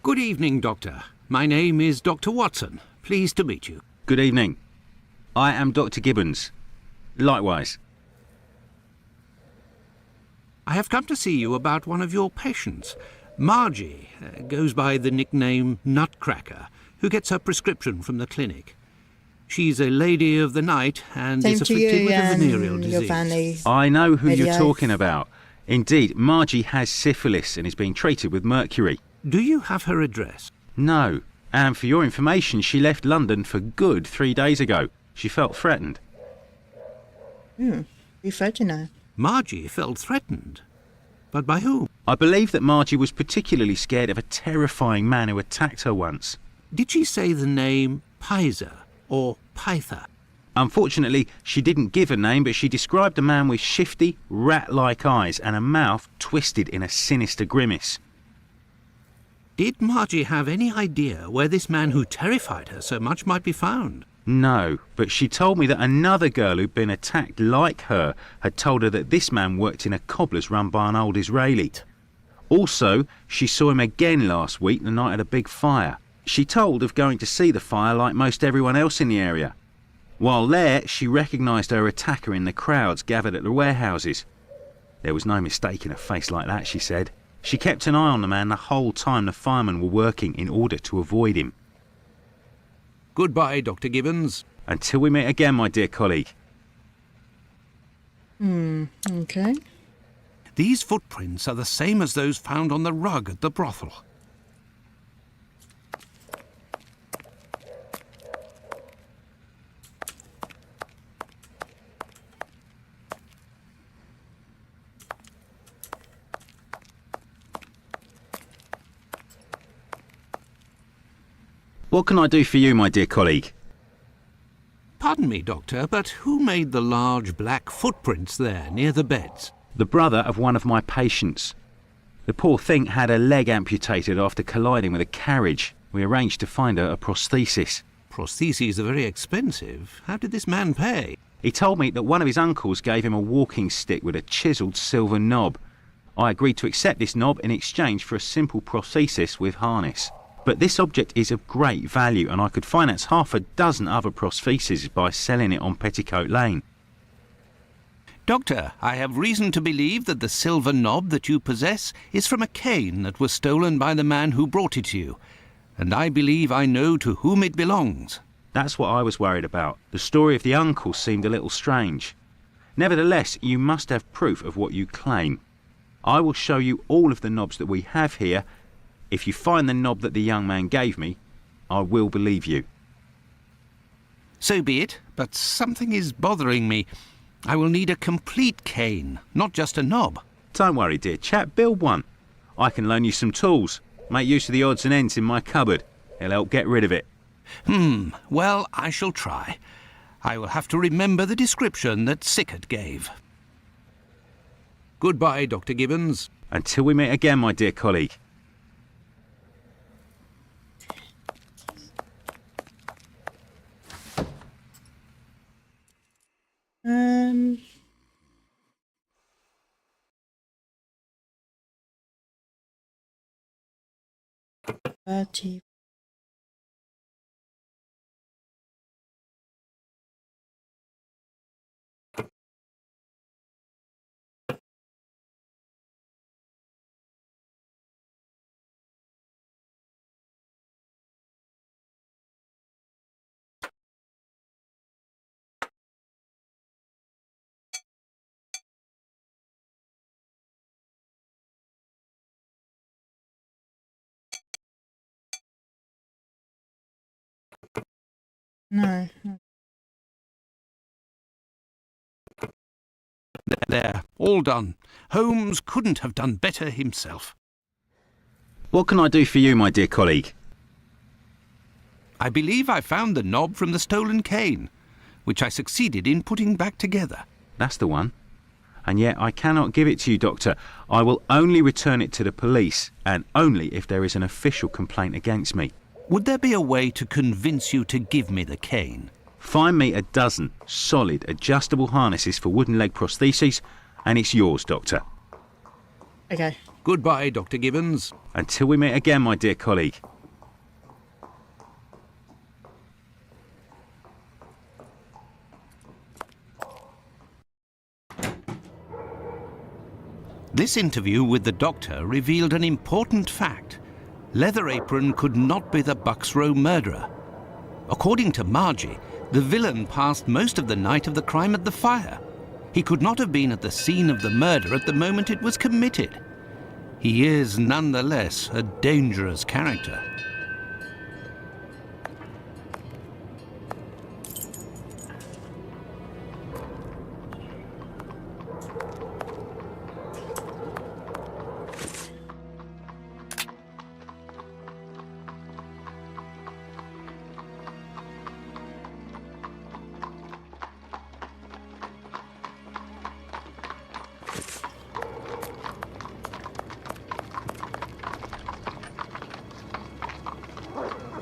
Good evening, Doctor. My name is Dr. Watson. Pleased to meet you. Good evening. I am Dr. Gibbons. Likewise. I have come to see you about one of your patients. Margie goes by the nickname Nutcracker, who gets her prescription from the clinic. She's a lady of the night and Same is to afflicted you, with a venereal your disease. family. I know who Radio. you're talking about. Indeed, Margie has syphilis and is being treated with mercury. Do you have her address? No, And for your information, she left London for good 3 days ago. She felt threatened. Be threatened now. Margie felt threatened. But by whom? I believe that Margie was particularly scared of a terrifying man who attacked her once. Did she say the name Pizer or Pyther? Unfortunately, she didn't give a name, but she described a man with shifty, rat-like eyes and a mouth twisted in a sinister grimace. Did Margie have any idea where this man who terrified her so much might be found? No, but she told me that another girl who'd been attacked like her had told her that this man worked in a cobbler's run by an old Israeli. Also, she saw him again last week, the night of the big fire. She told of going to see the fire like most everyone else in the area. While there, she recognised her attacker in the crowds gathered at the warehouses. There was no mistaking a face like that, she said. She kept an eye on the man the whole time the firemen were working in order to avoid him. Goodbye, Dr. Gibbons. Until we meet again, my dear colleague. Okay. These footprints are the same as those found on the rug at the brothel. What can I do for you, my dear colleague? Pardon me, Doctor, but who made the large black footprints there near the beds? The brother of one of my patients. The poor thing had a leg amputated after colliding with a carriage. We arranged to find her a prosthesis. Prostheses are very expensive. How did this man pay? He told me that one of his uncles gave him a walking stick with a chiselled silver knob. I agreed to accept this knob in exchange for a simple prosthesis with harness. But this object is of great value, and I could finance half a dozen other prostheses by selling it on Petticoat Lane. Doctor, I have reason to believe that the silver knob that you possess is from a cane that was stolen by the man who brought it to you, and I believe I know to whom it belongs. That's what I was worried about. The story of the uncle seemed a little strange. Nevertheless, you must have proof of what you claim. I will show you all of the knobs that we have here. If you find the knob that the young man gave me, I will believe you. So be it, but something is bothering me. I will need a complete cane, not just a knob. Don't worry, dear chap, build one. I can loan you some tools. Make use of the odds and ends in my cupboard. It'll help get rid of it. Well, I shall try. I will have to remember the description that Sickert gave. Goodbye, Dr. Gibbons. Until we meet again, my dear colleague. Bertie. No. There, all done. Holmes couldn't have done better himself. What can I do for you, my dear colleague? I believe I found the knob from the stolen cane, which I succeeded in putting back together. That's the one. And yet I cannot give it to you, Doctor. I will only return it to the police, and only if there is an official complaint against me. Would there be a way to convince you to give me the cane? Find me a dozen solid, adjustable harnesses for wooden leg prostheses, and it's yours, Doctor. Okay. Goodbye, Dr. Gibbons. Until we meet again, my dear colleague. This interview with the doctor revealed an important fact. Leather Apron could not be the Bucks Row murderer. According to Margie, the villain passed most of the night of the crime at the fire. He could not have been at the scene of the murder at the moment it was committed. He is nonetheless a dangerous character.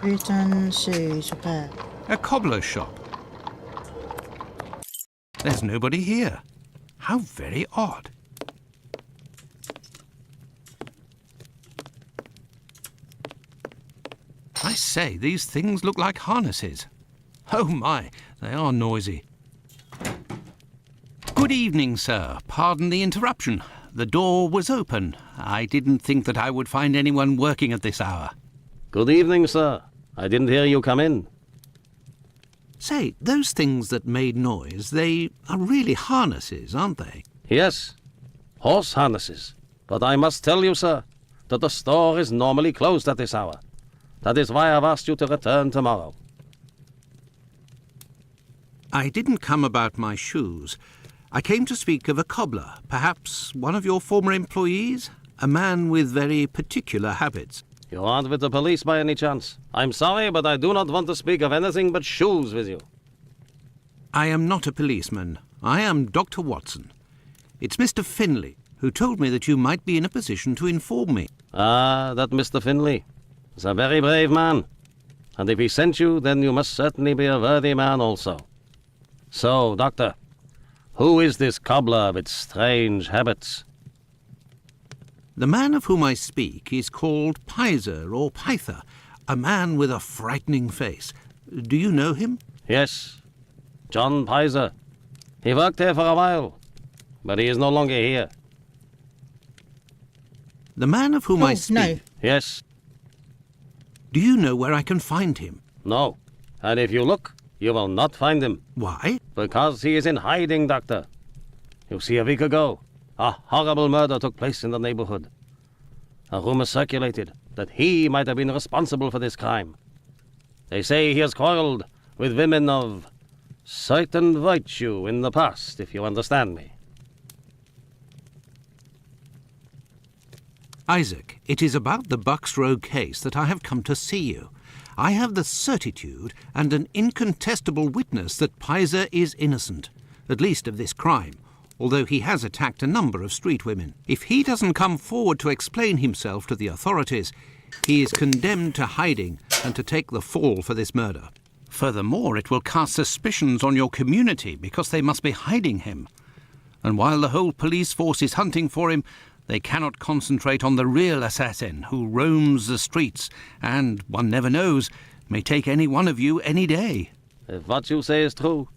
Boots and shoes repair. A cobbler's shop. There's nobody here. How very odd. I say, these things look like harnesses. Oh my, they are noisy. Good evening, sir. Pardon the interruption. The door was open. I didn't think that I would find anyone working at this hour. Good evening, sir. I didn't hear you come in. Say, those things that made noise, they are really harnesses, aren't they? Yes, horse harnesses. But I must tell you, sir, that the store is normally closed at this hour. That is why I've asked you to return tomorrow. I didn't come about my shoes. I came to speak of a cobbler, perhaps one of your former employees, a man with very particular habits. You aren't with the police by any chance? I'm sorry, but I do not want to speak of anything but shoes with you. I am not a policeman. I am Dr. Watson. It's Mr. Finlay, who told me that you might be in a position to inform me. Ah, that Mr. Finlay is a very brave man. And if he sent you, then you must certainly be a worthy man also. So, Doctor, who is this cobbler with strange habits? The man of whom I speak is called Pizer or Pyther, a man with a frightening face. Do you know him? Yes, John Pizer. He worked here for a while, but he is no longer here. The man of whom I speak... No. Yes. Do you know where I can find him? No. And if you look, you will not find him. Why? Because he is in hiding, Doctor. You see, a week ago, a horrible murder took place in the neighborhood. A rumor circulated that he might have been responsible for this crime. They say he has quarreled with women of certain virtue in the past, if you understand me. Isaac, it is about the Bucks Row case that I have come to see you. I have the certitude and an incontestable witness that Pizer is innocent, at least of this crime, although he has attacked a number of street women. If he doesn't come forward to explain himself to the authorities, he is condemned to hiding and to take the fall for this murder. Furthermore, it will cast suspicions on your community because they must be hiding him. And while the whole police force is hunting for him, they cannot concentrate on the real assassin who roams the streets and, one never knows, may take any one of you any day. If what you say is true,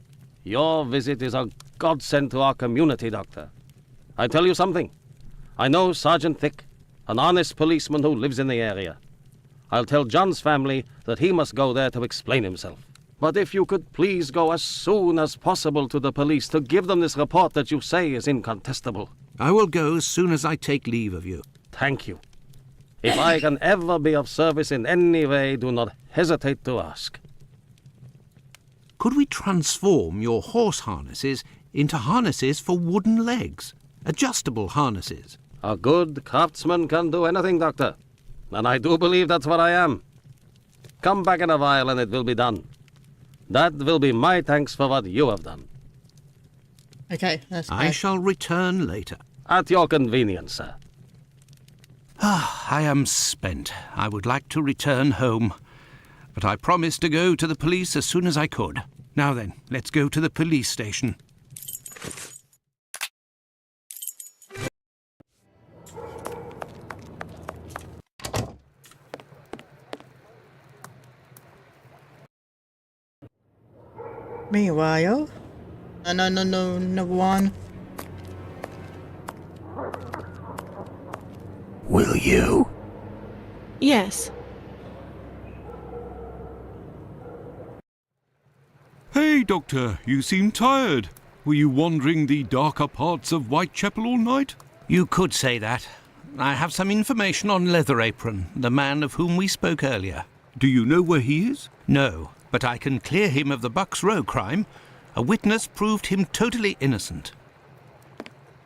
your visit is a godsend to our community, Doctor. I tell you something. I know Sergeant Thick, an honest policeman who lives in the area. I'll tell John's family that he must go there to explain himself. But if you could please go as soon as possible to the police to give them this report that you say is incontestable. I will go as soon as I take leave of you. Thank you. If I can ever be of service in any way, do not hesitate to ask. Could we transform your horse harnesses into harnesses for wooden legs? Adjustable harnesses? A good craftsman can do anything, Doctor. And I do believe that's what I am. Come back in a while and it will be done. That will be my thanks for what you have done. Okay, that's I shall return later. At your convenience, sir. I am spent. I would like to return home, but I promised to go to the police as soon as I could. Now then, let's go to the police station. Meanwhile, no one. Will you? Yes. Hey, Doctor, you seem tired. Were you wandering the darker parts of Whitechapel all night? You could say that. I have some information on Leatherapron, the man of whom we spoke earlier. Do you know where he is? No, but I can clear him of the Bucks Row crime. A witness proved him totally innocent.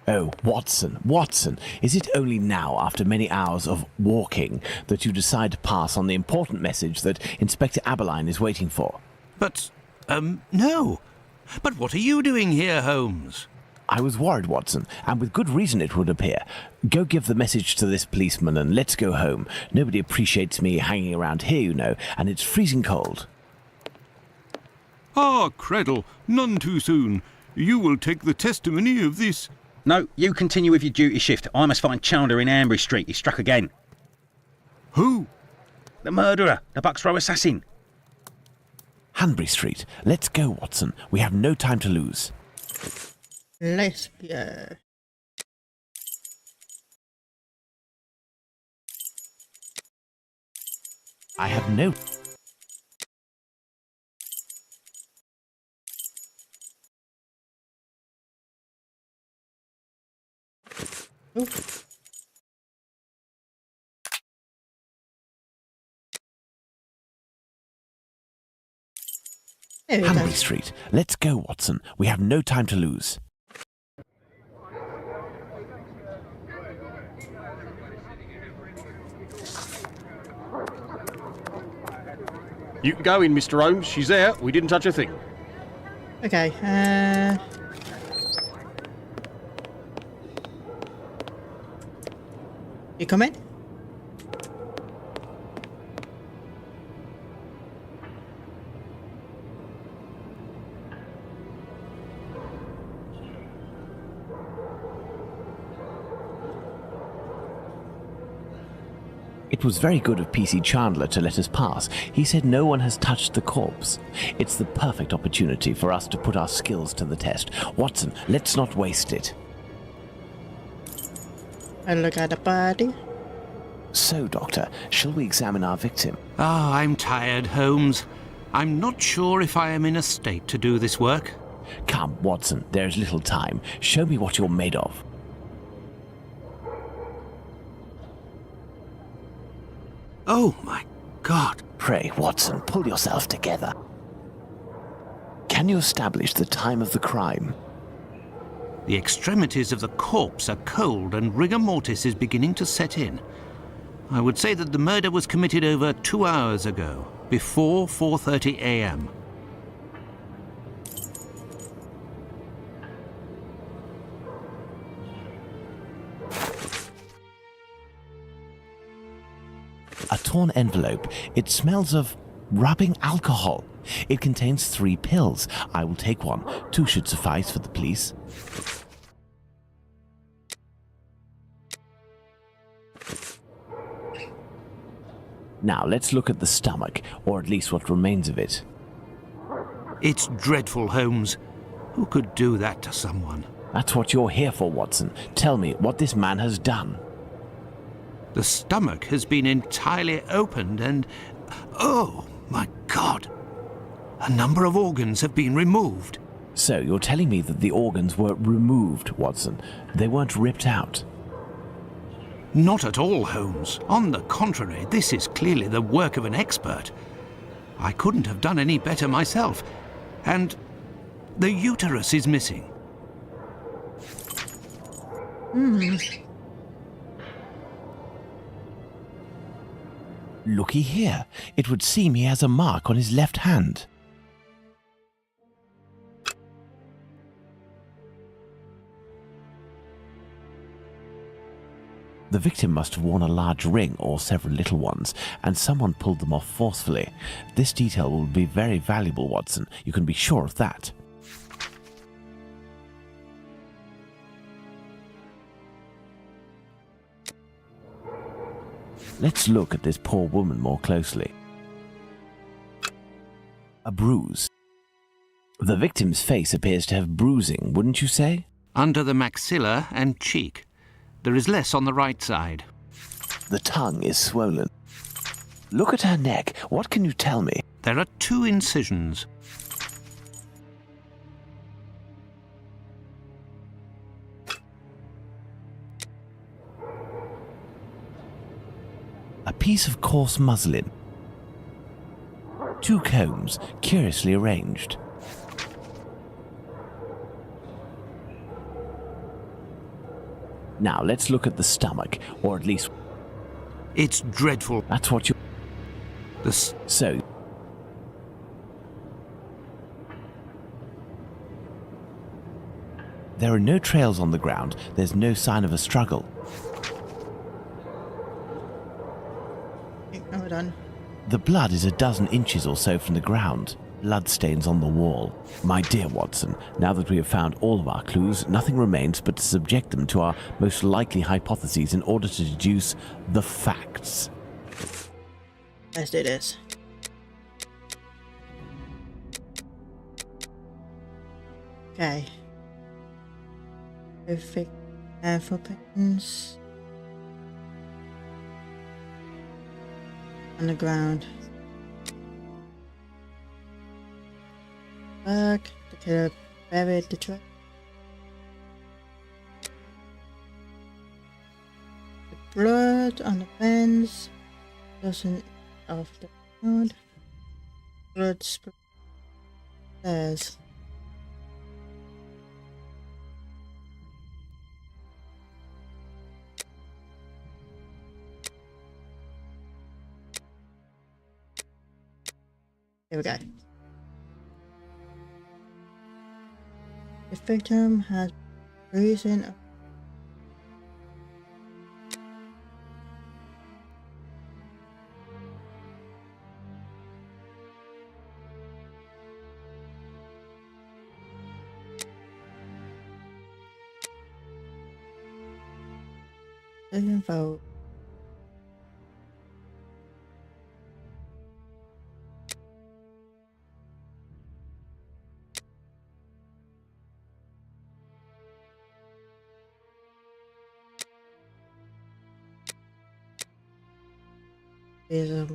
Oh, Watson, is it only now, after many hours of walking, that you decide to pass on the important message that Inspector Aberline is waiting for? But, no. But what are you doing here, Holmes? I was worried, Watson, and with good reason it would appear. Go give the message to this policeman and let's go home. Nobody appreciates me hanging around here, you know, and it's freezing cold. Ah, Creddle, none too soon. You will take the testimony of this. No, you continue with your duty shift. I must find Chandler in Ambury Street. He's struck again. Who? The murderer, the Bucks Row assassin. Hanbury Street. Let's go, Watson. We have no time to lose. Let's go. I have no... Oof. There we Hanbury go. Street. Let's go, Watson. We have no time to lose. You can go in, Mr. Holmes. She's there. We didn't touch a thing. Okay, you come in? It was very good of PC Chandler to let us pass. He said no one has touched the corpse. It's the perfect opportunity for us to put our skills to the test. Watson, let's not waste it. I look at the body. So, Doctor, shall we examine our victim? Ah, I'm tired, Holmes. I'm not sure if I am in a state to do this work. Come, Watson, there's little time. Show me what you're made of. Oh, my God. Pray, Watson, pull yourself together. Can you establish the time of the crime? The extremities of the corpse are cold and rigor mortis is beginning to set in. I would say that the murder was committed over 2 hours ago, before 4:30 a.m. A torn envelope. It smells of rubbing alcohol. It contains 3 pills. I will take one. 2 should suffice for the police. Now, let's look at the stomach, or at least what remains of it. It's dreadful, Holmes. Who could do that to someone? That's what you're here for, Watson. Tell me what this man has done. The stomach has been entirely opened and... oh, my God! A number of organs have been removed. So, you're telling me that the organs were removed, Watson. They weren't ripped out. Not at all, Holmes. On the contrary, this is clearly the work of an expert. I couldn't have done any better myself. And the uterus is missing. Looky here. It would seem he has a mark on his left hand. The victim must have worn a large ring or several little ones, and someone pulled them off forcefully. This detail will be very valuable, Watson. You can be sure of that. Let's look at this poor woman more closely. A bruise. The victim's face appears to have bruising, wouldn't you say? Under the maxilla and cheek. There is less on the right side. The tongue is swollen. Look at her neck. What can you tell me? There are 2 incisions. A piece of coarse muslin. 2 combs, curiously arranged. Now, let's look at the stomach, or at least... It's dreadful. That's what you... So... There are no trails on the ground. There's no sign of a struggle. Hold on. The blood is a dozen inches or so from the ground. Bloodstains on the wall. My dear Watson, now that we have found all of our clues, nothing remains but to subject them to our most likely hypotheses in order to deduce the facts. Let's do this. Okay. Perfect. And footprints on the ground. Back. The killer buried the trail. The blood on the fence. Doesn't of the ground. Blood stairs. Here we go. The victim has bruising of info. Is a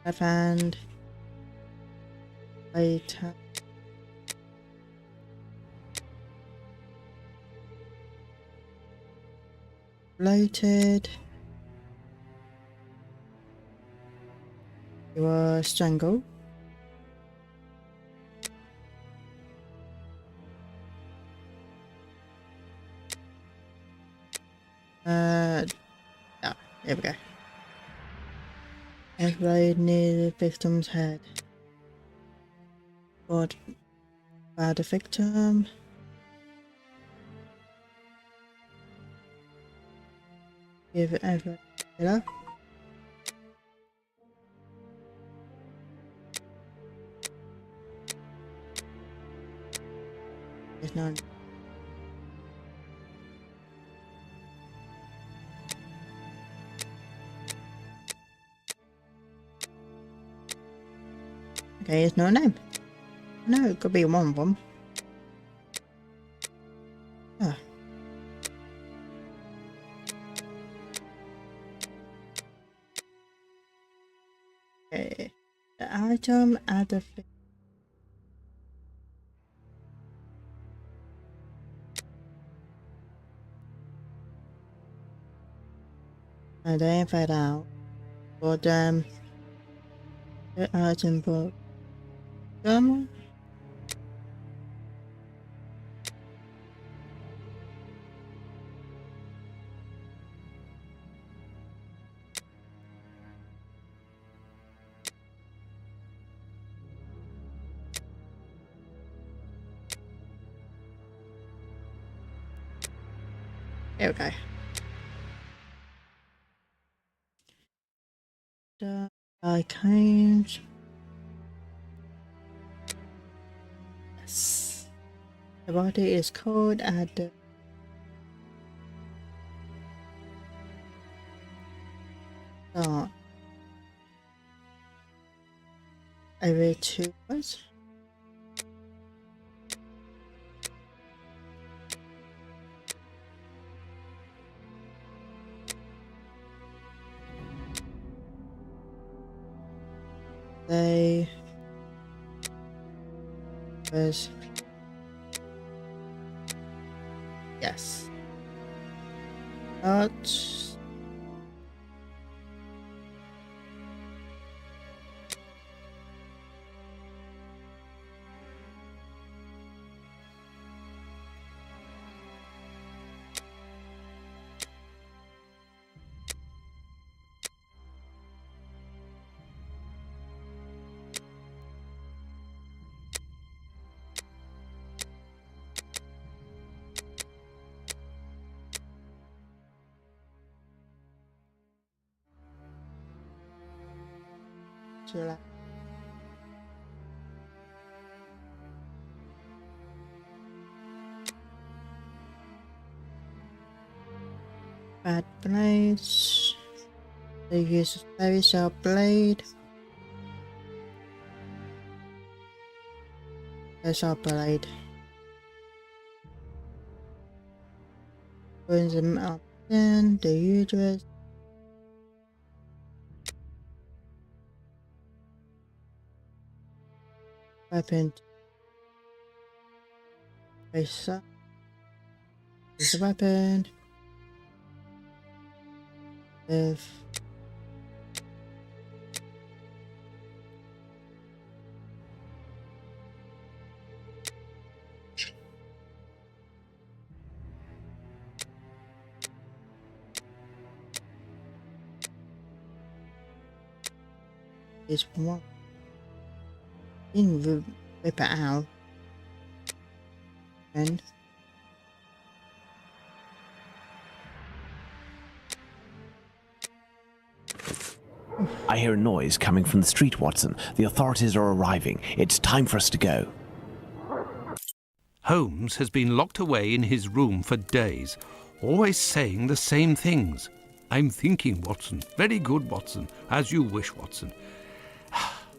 left hand right hand bloated. You are strangled. Yeah, there we go. And right near the victim's head. What about the victim? Give it over. Killer. There's none. Okay, there's no name. No, it could be one of them. Ah. Okay. The item at the I didn't find out. But the item book. Come. Okay. I can't. Yes. The body is cold at the start. Every 2 hours. They was yes. Not to bad blades. They use a very sharp blade. A sharp blade. Brings them up then the uterus. Weapon. Face up. Use the weapon. If this one didn't rip it out, and I hear a noise coming from the street, Watson. The authorities are arriving. It's time for us to go. Holmes has been locked away in his room for days, always saying the same things. I'm thinking, Watson. Very good, Watson. As you wish, Watson.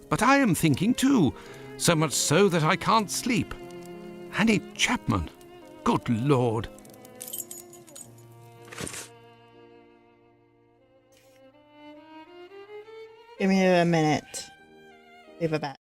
But I am thinking too, so much so that I can't sleep. Annie Chapman. Good Lord. give me a minute. Be right back.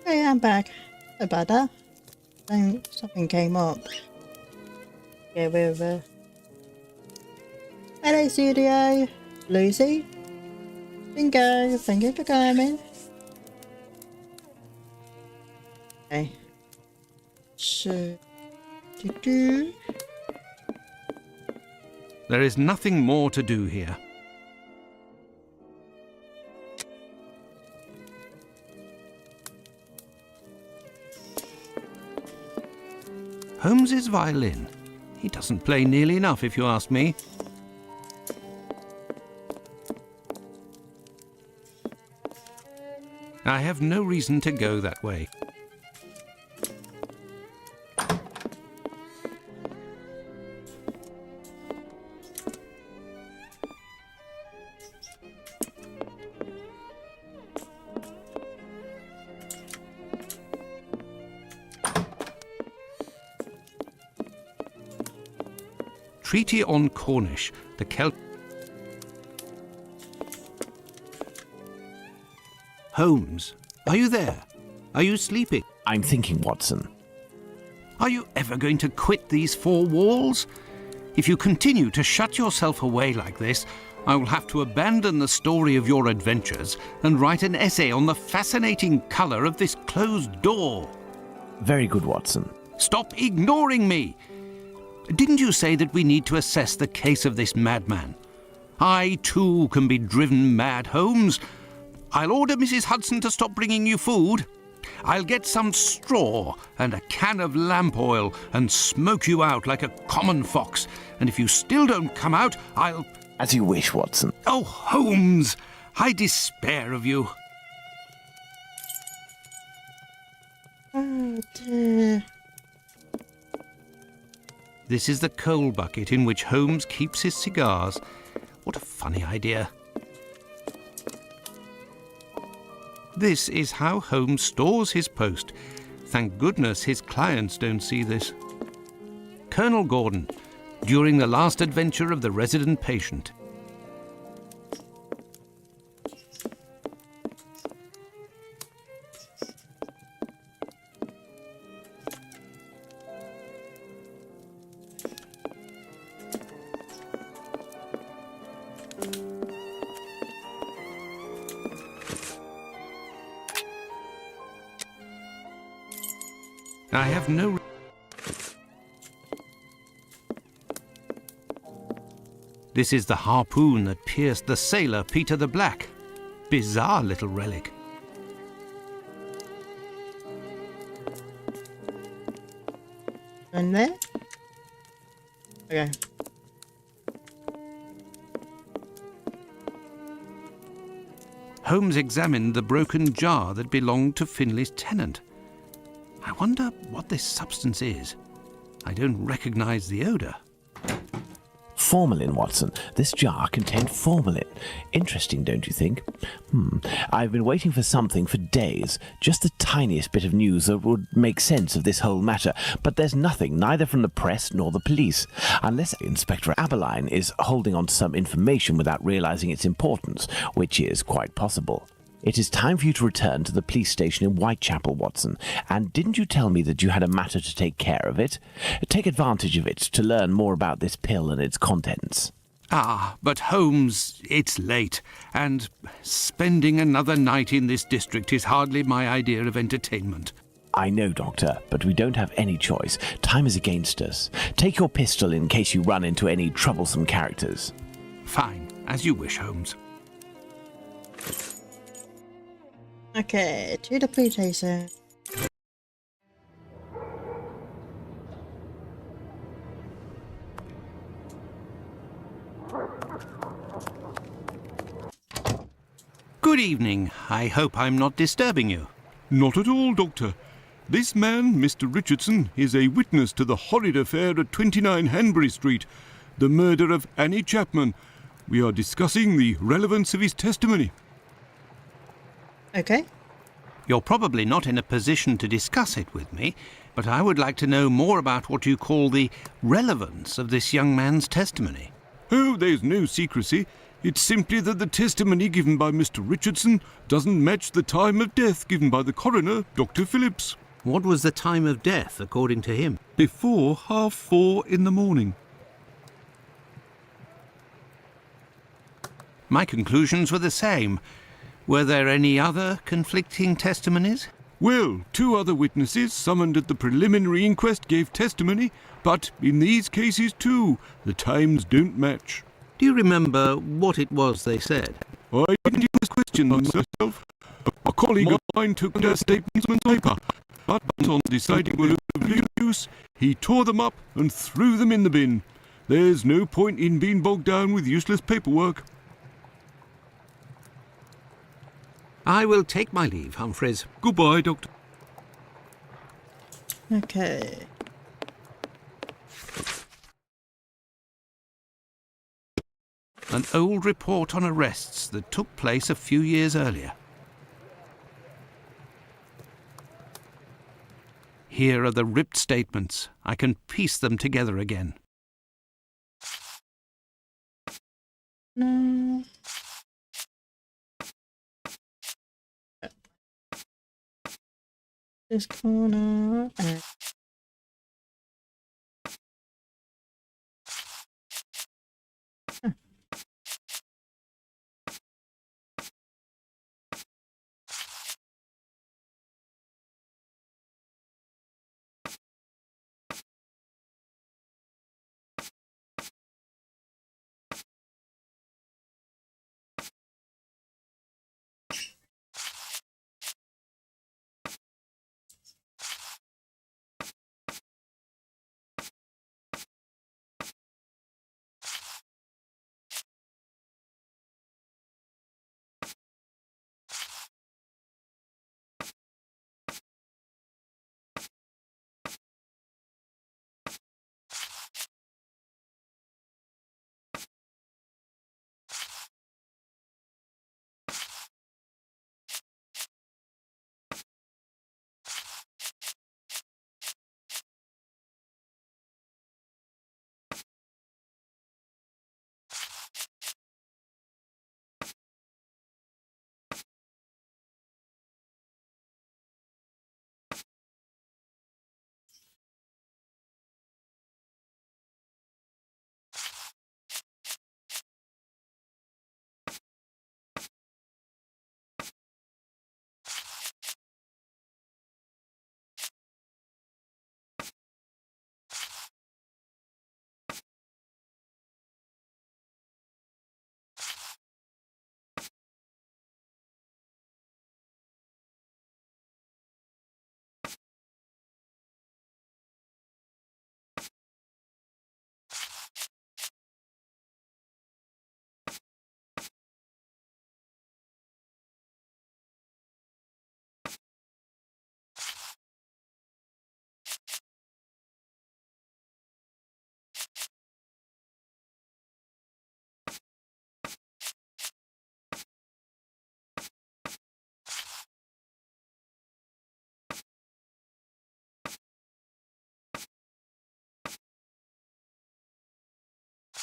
Hey, I'm back. Sorry about that. Something came up. Yeah, we're hello, studio. Lucy. Bingo. Thank you for coming. Okay. So, There is nothing more to do here. Holmes's violin. He doesn't play nearly enough, if you ask me. I have no reason to go that way. treaty on Cornish, the Celt... Holmes, are you there? Are you sleeping? I'm thinking, Watson. Are you ever going to quit these four walls? If you continue to shut yourself away like this, I will have to abandon the story of your adventures and write an essay on the fascinating colour of this closed door. Very good, Watson. Stop ignoring me! Didn't you say that we need to assess the case of this madman? I, too, can be driven mad, Holmes. I'll order Mrs. Hudson to stop bringing you food. I'll get some straw and a can of lamp oil and smoke you out like a common fox. And if you still don't come out, I'll... As you wish, Watson. Oh, Holmes, I despair of you. Oh, dear. This is the coal bucket in which Holmes keeps his cigars. What a funny idea. This is how Holmes stores his post. Thank goodness his clients don't see this. Colonel Gordon, during the last adventure of the resident patient. I have no... This is the harpoon that pierced the sailor Peter the Black. Bizarre little relic. And there? Okay. Holmes examined the broken jar that belonged to Finley's tenant. I wonder what this substance is. I don't recognize the odour. Formalin, Watson. This jar contained formalin. Interesting, don't you think? I've been waiting for something for days. Just the tiniest bit of news that would make sense of this whole matter. But there's nothing, neither from the press nor the police. Unless Inspector Aberline is holding on to some information without realizing its importance, which is quite possible. It is time for you to return to the police station in Whitechapel, Watson. And didn't you tell me that you had a matter to take care of it? Take advantage of it to learn more about this pill and its contents. Ah, but Holmes, it's late, and spending another night in this district is hardly my idea of entertainment. I know, Doctor, but we don't have any choice. Time is against us. Take your pistol in case you run into any troublesome characters. Fine, as you wish, Holmes. Okay, to the police station. Good evening. I hope I'm not disturbing you. Not at all, Doctor. This man, Mr. Richardson, is a witness to the horrid affair at 29 Hanbury Street, the murder of Annie Chapman. We are discussing the relevance of his testimony. Okay. You're probably not in a position to discuss it with me, but I would like to know more about what you call the relevance of this young man's testimony. Oh, there's no secrecy. It's simply that the testimony given by Mr. Richardson doesn't match the time of death given by the coroner, Dr. Phillips. What was the time of death, according to him? Before 4:30 in the morning. My conclusions were the same. Were there any other conflicting testimonies? Well, 2 other witnesses summoned at the preliminary inquest gave testimony, but in these cases too, the times don't match. Do you remember what it was they said? I didn't even question them myself. A colleague of mine took their statements on paper, but on deciding whether of use, he tore them up and threw them in the bin. There's no point in being bogged down with useless paperwork. I will take my leave, Humphreys. Goodbye, Doctor. Okay. An old report on arrests that took place a few years earlier. Here are the ripped statements. I can piece them together again. No. This corner. And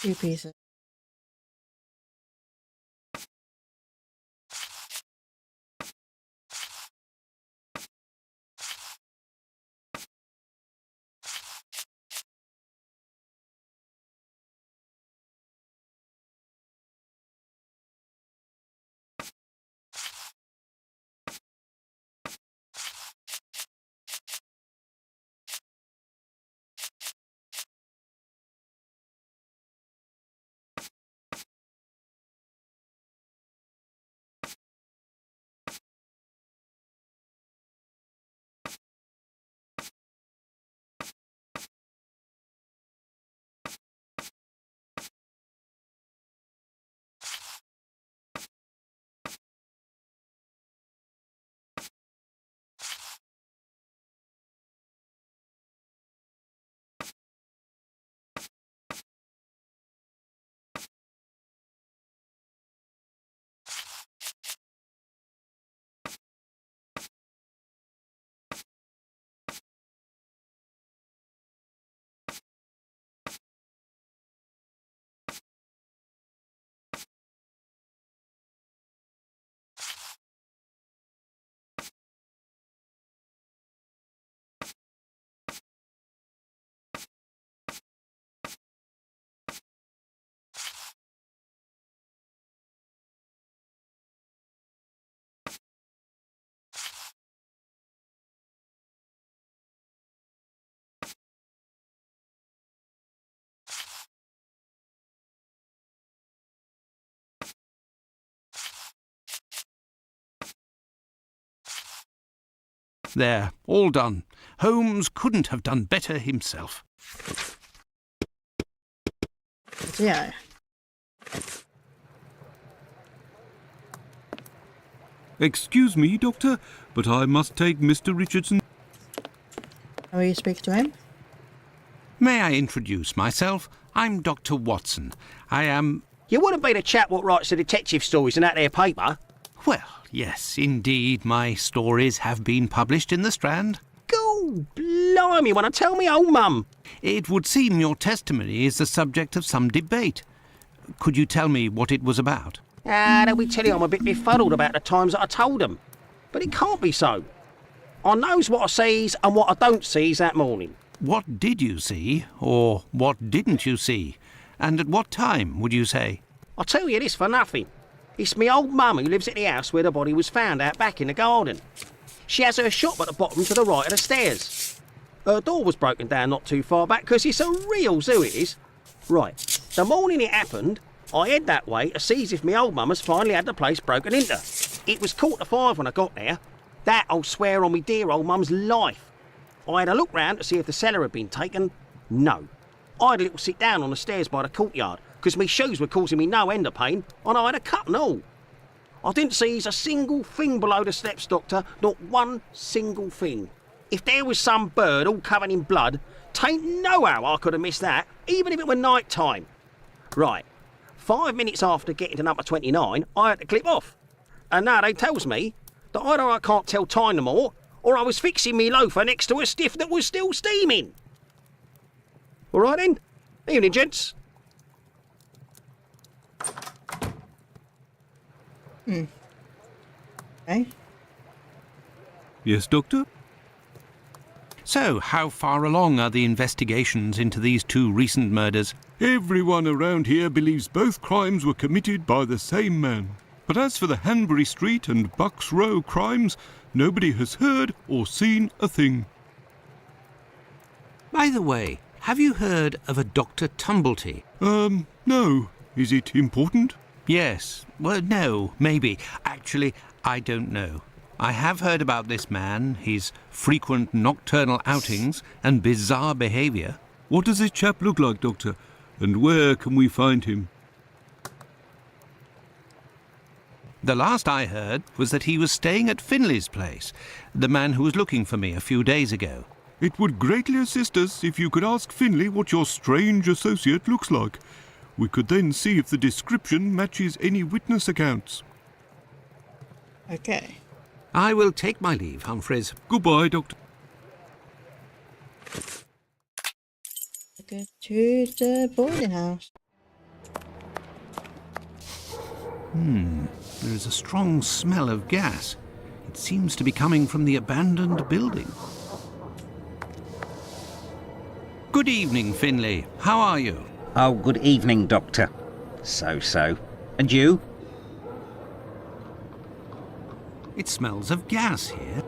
two pieces. There, all done. Holmes couldn't have done better himself. Yeah. Excuse me, Doctor, but I must take Mr. Richardson. Will you speak to him? May I introduce myself? I'm Dr. Watson. I am... You wouldn't be the chap what writes the detective stories in that there paper? Well, yes, indeed, my stories have been published in the Strand. Go blimey, wanna tell me old mum? It would seem your testimony is the subject of some debate. Could you tell me what it was about? They'll be telling I'm a bit befuddled about the times that I told them. But it can't be so. I knows what I sees and what I don't sees that morning. What did you see, or what didn't you see? And at what time, would you say? I'll tell you this for nothing. It's me old mum who lives at the house where the body was found out back in the garden. She has her shop at the bottom to the right of the stairs. Her door was broken down not too far back because it's a real zoo it is. Right, the morning it happened, I head that way to see if me old mum has finally had the place broken into. It was 5:15 when I got there. That I'll swear on me dear old mum's life. I had a look round to see if the cellar had been taken. No. I had a little sit down on the stairs by the courtyard because me shoes were causing me no end of pain and I had a cut and all. I didn't see a single thing below the steps, Doctor, not one single thing. If there was some bird all covered in blood, tain't no how I could have missed that, even if it were night time. Right, 5 minutes after getting to number 29, I had to clip off. And now they tells me that either I can't tell time no more, or I was fixing me loafer next to a stiff that was still steaming. All right then. Evening, gents. Okay. Yes, Doctor? So, how far along are the investigations into these two recent murders? Everyone around here believes both crimes were committed by the same man. But as for the Hanbury Street and Bucks Row crimes, nobody has heard or seen a thing. By the way, have you heard of a Dr. Tumblety? No. Is it important? Yes. Well, no, maybe. Actually, I don't know. I have heard about this man, his frequent nocturnal outings and bizarre behaviour. What does this chap look like, Doctor? And where can we find him? The last I heard was that he was staying at Finley's place, the man who was looking for me a few days ago. It would greatly assist us if you could ask Finley what your strange associate looks like. We could then see if the description matches any witness accounts. Okay. I will take my leave, Humphreys. Goodbye, Doctor. Go to the boarding house. There is a strong smell of gas. It seems to be coming from the abandoned building. Good evening, Finley. How are you? Oh, good evening, Doctor. So. And you? It smells of gas here.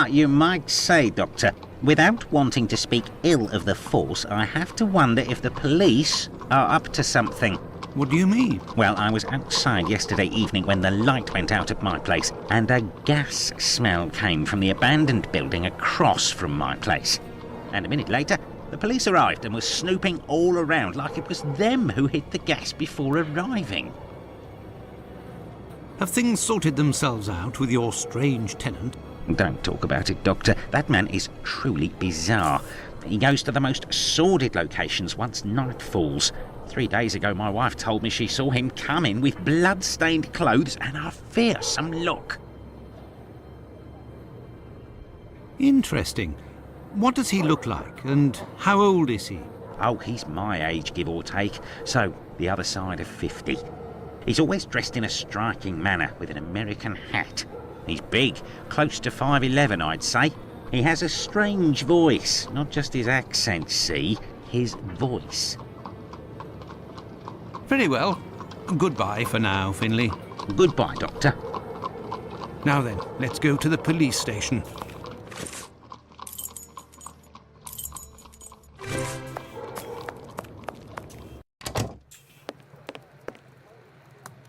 You might say, Doctor, without wanting to speak ill of the force, I have to wonder if the police are up to something. What do you mean? Well, I was outside yesterday evening when the light went out at my place, and a gas smell came from the abandoned building across from my place. And a minute later, the police arrived and were snooping all around like it was them who hid the gas before arriving. Have things sorted themselves out with your strange tenant? Don't talk about it, Doctor. That man is truly bizarre. He goes to the most sordid locations once night falls. 3 days ago, my wife told me she saw him come in with blood-stained clothes and a fearsome look. Interesting. What does he look like, and how old is he? Oh, he's my age, give or take, so the other side of 50. He's always dressed in a striking manner, with an American hat. He's big, close to 5'11", I'd say. He has a strange voice, not just his accent, see, his voice. Very well. Goodbye for now, Finley. Goodbye, Doctor. Now then, let's go to the police station.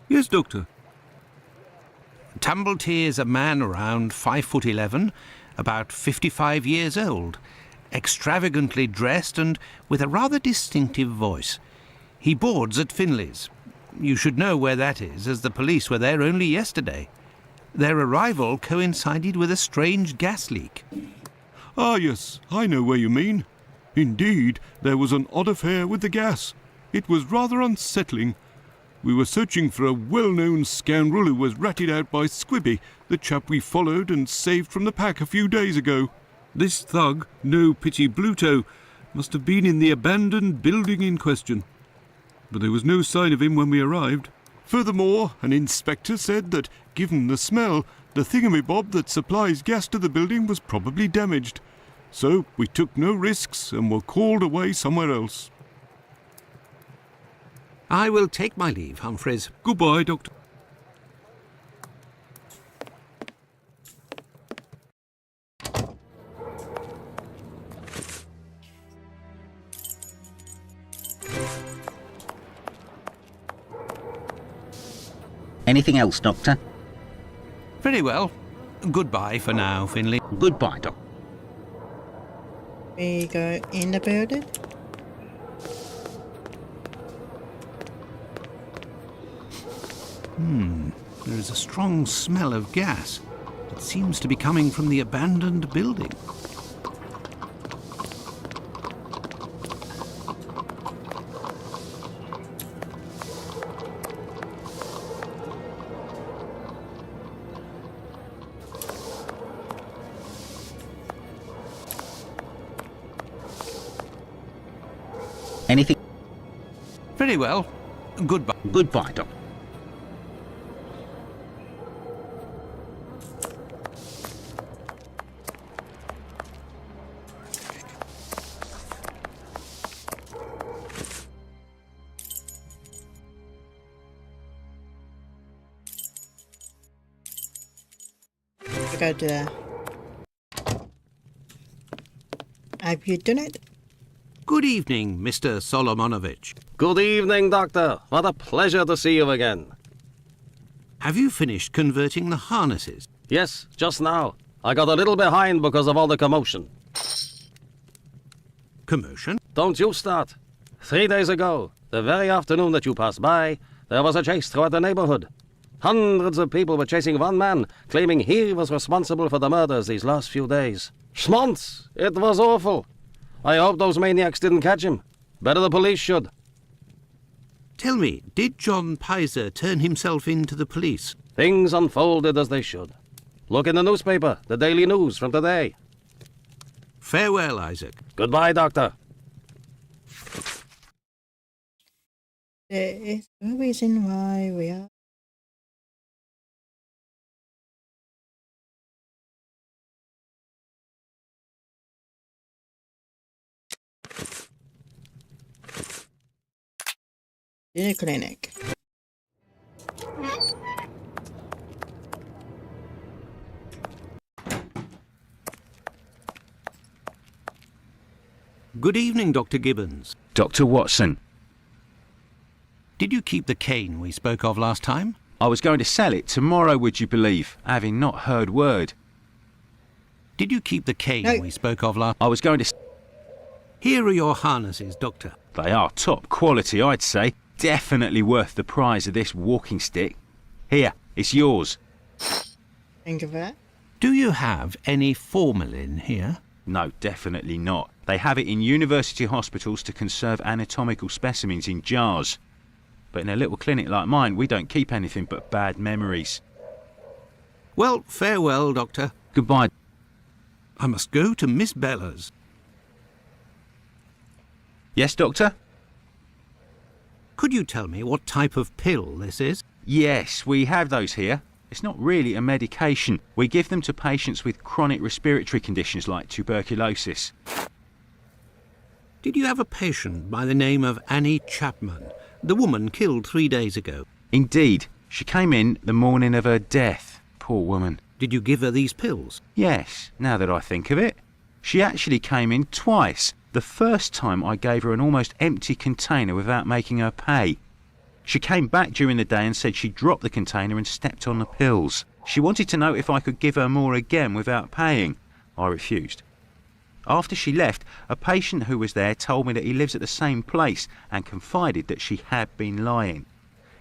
Yes, Doctor. Tumblety is a man around 5'11", about 55 years old, extravagantly dressed and with a rather distinctive voice. He boards at Finley's. You should know where that is, as the police were there only yesterday. Their arrival coincided with a strange gas leak. Ah, yes, I know where you mean. Indeed, there was an odd affair with the gas. It was rather unsettling. We were searching for a well-known scoundrel who was ratted out by Squibby, the chap we followed and saved from the pack a few days ago. This thug, No Pity Bluto, must have been in the abandoned building in question. but there was no sign of him when we arrived. Furthermore, an inspector said that, given the smell, the thingamabob that supplies gas to the building was probably damaged. So we took no risks and were called away somewhere else. I will take my leave, Humphreys. Goodbye, Doctor. Anything else, Doctor? Very well. Goodbye for now, Finley. Goodbye, Doctor. We go in the building. There is a strong smell of gas. It seems to be coming from the abandoned building. Anything? Very well. Goodbye. Goodbye, Doctor. We go to there. Have you done it? Good evening, Mr. Solomonovich. Good evening, Doctor. What a pleasure to see you again. Have you finished converting the harnesses? Yes, just now. I got a little behind because of all the commotion. Commotion? Don't you start. 3 days ago, the very afternoon that you passed by, there was a chase throughout the neighborhood. Hundreds of people were chasing one man, claiming he was responsible for the murders these last few days. Schmonz! It was awful. I hope those maniacs didn't catch him. Better the police should. Tell me, did John Pizer turn himself in to the police? Things unfolded as they should. Look in the newspaper, the Daily News from today. Farewell, Isaac. Goodbye, Doctor. There is no reason why we are. In a clinic. Good evening, Dr. Gibbons. Dr. Watson. Did you keep the cane we spoke of last time? I was going to sell it tomorrow, would you believe, having not heard word. Did you keep the cane we spoke of last... I was going to... Here are your harnesses, Doctor. They are top quality, I'd say. Definitely worth the price of this walking stick. Here, it's yours. Think of that. Do you have any formalin here? No, definitely not. They have it in university hospitals to conserve anatomical specimens in jars. But in a little clinic like mine, we don't keep anything but bad memories. Well, farewell, Doctor. Goodbye. I must go to Miss Bella's. Yes, Doctor? Could you tell me what type of pill this is? Yes, we have those here. It's not really a medication. We give them to patients with chronic respiratory conditions like tuberculosis. Did you have a patient by the name of Annie Chapman, the woman killed 3 days ago? Indeed. She came in the morning of her death. Poor woman. Did you give her these pills? Yes, now that I think of it. She actually came in twice. The first time I gave her an almost empty container without making her pay. She came back during the day and said she dropped the container and stepped on the pills. She wanted to know if I could give her more again without paying. I refused. After she left, a patient who was there told me that he lives at the same place and confided that she had been lying.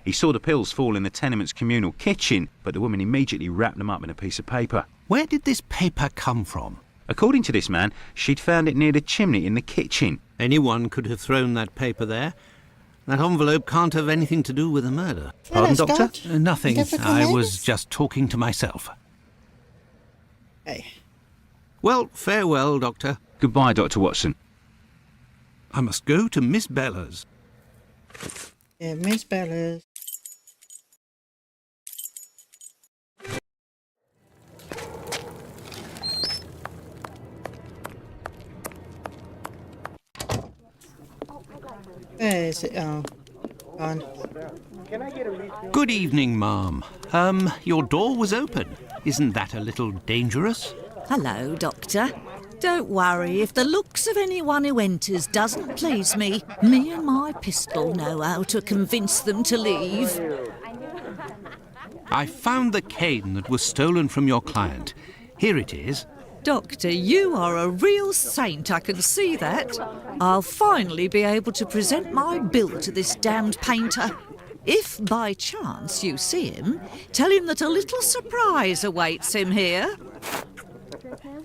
He saw the pills fall in the tenement's communal kitchen, but the woman immediately wrapped them up in a piece of paper. Where did this paper come from? According to this man, she'd found it near the chimney in the kitchen. Anyone could have thrown that paper there. That envelope can't have anything to do with the murder. Pardon, Doctor? Nothing. I was just talking to myself. Hey. Well, farewell, Doctor. Goodbye, Dr. Watson. I must go to Miss Bella's. Yeah, Miss Bella's. Where is it? Oh, gone. Good evening, ma'am. Your door was open. Isn't that a little dangerous? Hello, Doctor. Don't worry, if the looks of anyone who enters doesn't please me, me and my pistol know how to convince them to leave. I found the cane that was stolen from your client. Here it is. Doctor, you are a real saint, I can see that. I'll finally be able to present my bill to this damned painter. If by chance you see him, tell him that a little surprise awaits him here.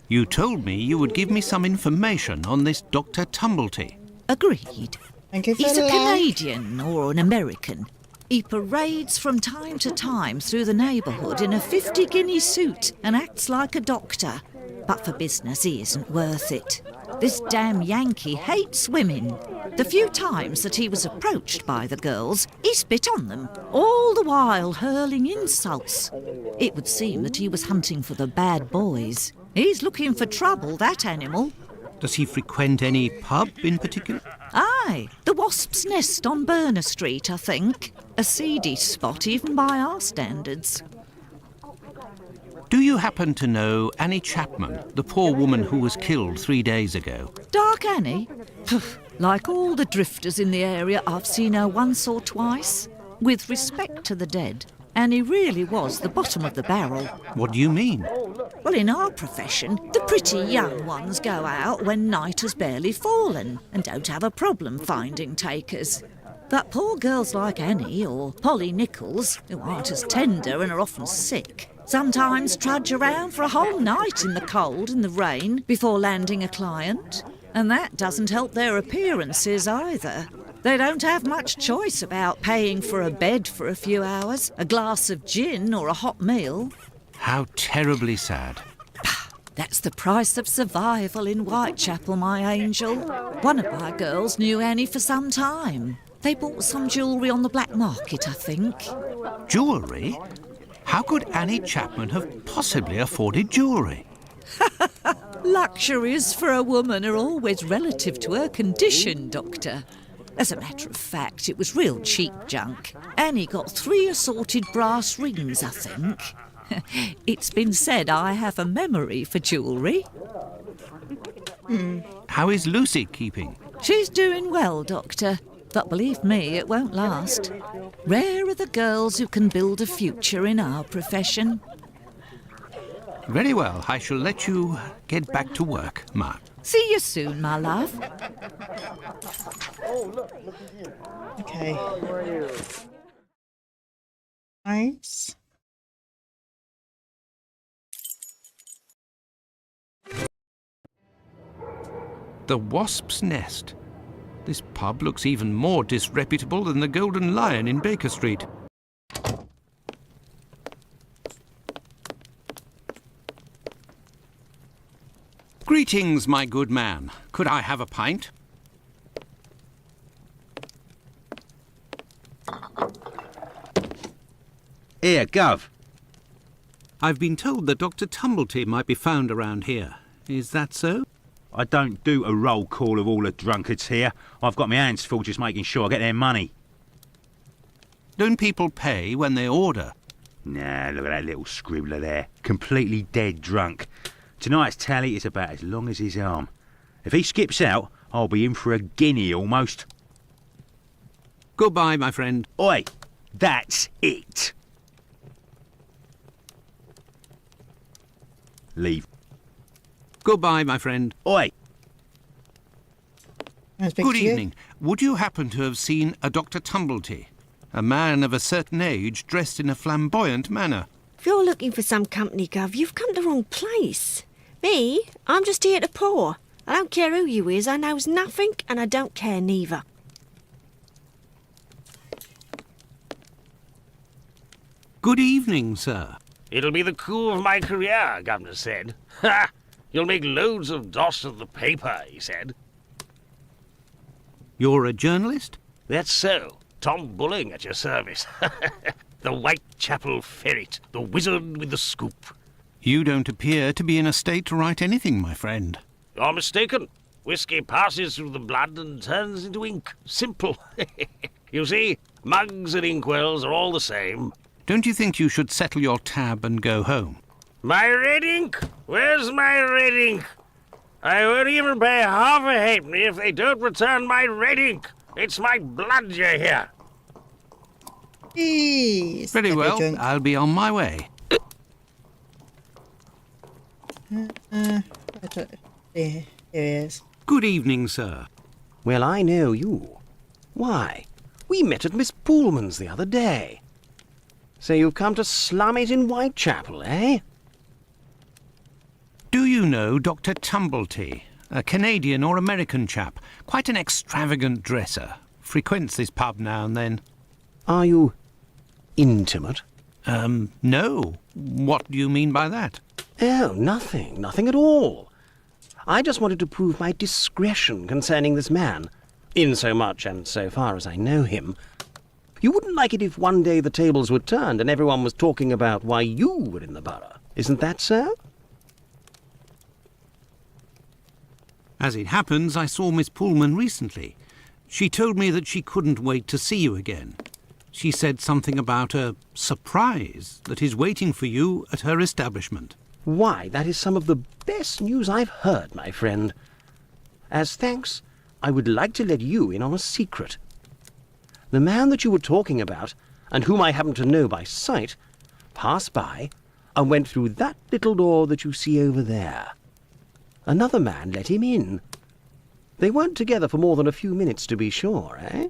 You told me you would give me some information on this Dr. Tumblety. Agreed. Thank you for He's the a laugh. Canadian or an American. He parades from time to time through the neighbourhood in a 50-guinea suit and acts like a doctor. But for business, he isn't worth it. This damn Yankee hates women. The few times that he was approached by the girls, he spit on them, all the while hurling insults. It would seem that he was hunting for the bad boys. He's looking for trouble, that animal. Does he frequent any pub in particular? Aye, the Wasp's Nest on Burner Street, I think. A seedy spot even by our standards. Do you happen to know Annie Chapman, the poor woman who was killed 3 days ago? Dark Annie? Like all the drifters in the area, I've seen her once or twice. With respect to the dead, Annie really was the bottom of the barrel. What do you mean? Well, in our profession, the pretty young ones go out when night has barely fallen and don't have a problem finding takers. But poor girls like Annie or Polly Nichols, who aren't as tender and are often sick, sometimes trudge around for a whole night in the cold and the rain before landing a client. And that doesn't help their appearances either. They don't have much choice about paying for a bed for a few hours, a glass of gin or a hot meal. How terribly sad. That's the price of survival in Whitechapel, my angel. One of my girls knew Annie for some time. They bought some jewellery on the black market, I think. Jewellery? How could Annie Chapman have possibly afforded jewellery? Luxuries for a woman are always relative to her condition, Doctor. As a matter of fact, it was real cheap junk. Annie got 3 assorted brass rings, I think. It's been said I have a memory for jewellery. How is Lucy keeping? She's doing well, Doctor. But believe me, it won't last. Rare are the girls who can build a future in our profession. Very well, I shall let you get back to work, Ma. See you soon, my love. Okay. Nice. The Wasp's Nest. This pub looks even more disreputable than the Golden Lion in Baker Street. Greetings, my good man. Could I have a pint? Here, Gov. I've been told that Dr. Tumblety might be found around here. Is that so? I don't do a roll call of all the drunkards here. I've got my hands full just making sure I get their money. Don't people pay when they order? Nah, look at that little scribbler there. Completely dead drunk. Tonight's tally is about as long as his arm. If he skips out, I'll be in for a guinea almost. Goodbye, my friend. Oi, that's it. Leave. Goodbye, my friend. Oi. Good evening. Would you happen to have seen a Dr. Tumblety? A man of a certain age dressed in a flamboyant manner. If you're looking for some company, Gov, you've come to the wrong place. Me, I'm just here to pour. I don't care who you is, I knows nothing and I don't care neither. Good evening, sir. It'll be the coup of my career, Governor said. Ha! You'll make loads of doss of the paper, he said. You're a journalist? That's so. Tom Bulling at your service. The Whitechapel ferret, the wizard with the scoop. You don't appear to be in a state to write anything, my friend. You're mistaken. Whiskey passes through the blood and turns into ink. Simple. You see, mugs and inkwells are all the same. Don't you think you should settle your tab and go home? My red ink? Where's my red ink? I won't even pay half a halfpenny if they don't return my red ink. It's my blood you hear. Jeez, Very well, drunk. I'll be on my way. Here he is. Good evening, sir. Well, I know you. Why, we met at Miss Poolman's the other day. So you've come to slum it in Whitechapel, eh? Do you know Dr. Tumblety, a Canadian or American chap? Quite an extravagant dresser. Frequents this pub now and then. Are you intimate? No. What do you mean by that? Oh, nothing at all. I just wanted to prove my discretion concerning this man, in so much and so far as I know him. You wouldn't like it if one day the tables were turned and everyone was talking about why you were in the borough. Isn't that so? As it happens, I saw Miss Pullman recently. She told me that she couldn't wait to see you again. She said something about a surprise that is waiting for you at her establishment. Why, that is some of the best news I've heard, my friend. As thanks, I would like to let you in on a secret. The man that you were talking about, and whom I happen to know by sight, passed by and went through that little door that you see over there. Another man let him in. They weren't together for more than a few minutes, to be sure, eh?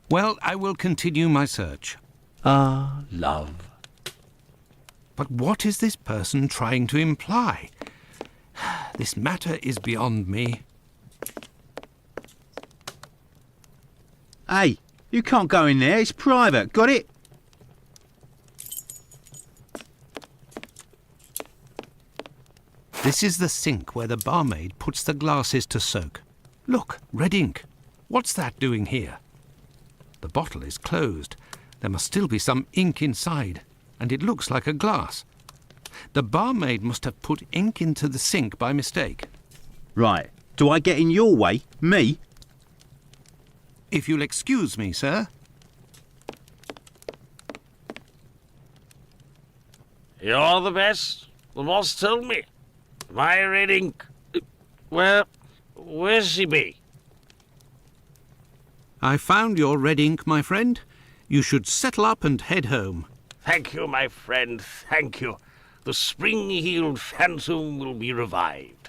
Well, I will continue my search. Ah, love. But what is this person trying to imply? This matter is beyond me. Hey, you can't go in there. It's private. Got it? This is the sink where the barmaid puts the glasses to soak. Look, red ink. What's that doing here? The bottle is closed. There must still be some ink inside, and it looks like a glass. The barmaid must have put ink into the sink by mistake. Right. Do I get in your way? Me? If you'll excuse me, sir. You're the best. The boss told me. My red ink. Well, where's she be? I found your red ink, my friend. You should settle up and head home. Thank you, my friend, thank you. The spring-heeled phantom will be revived.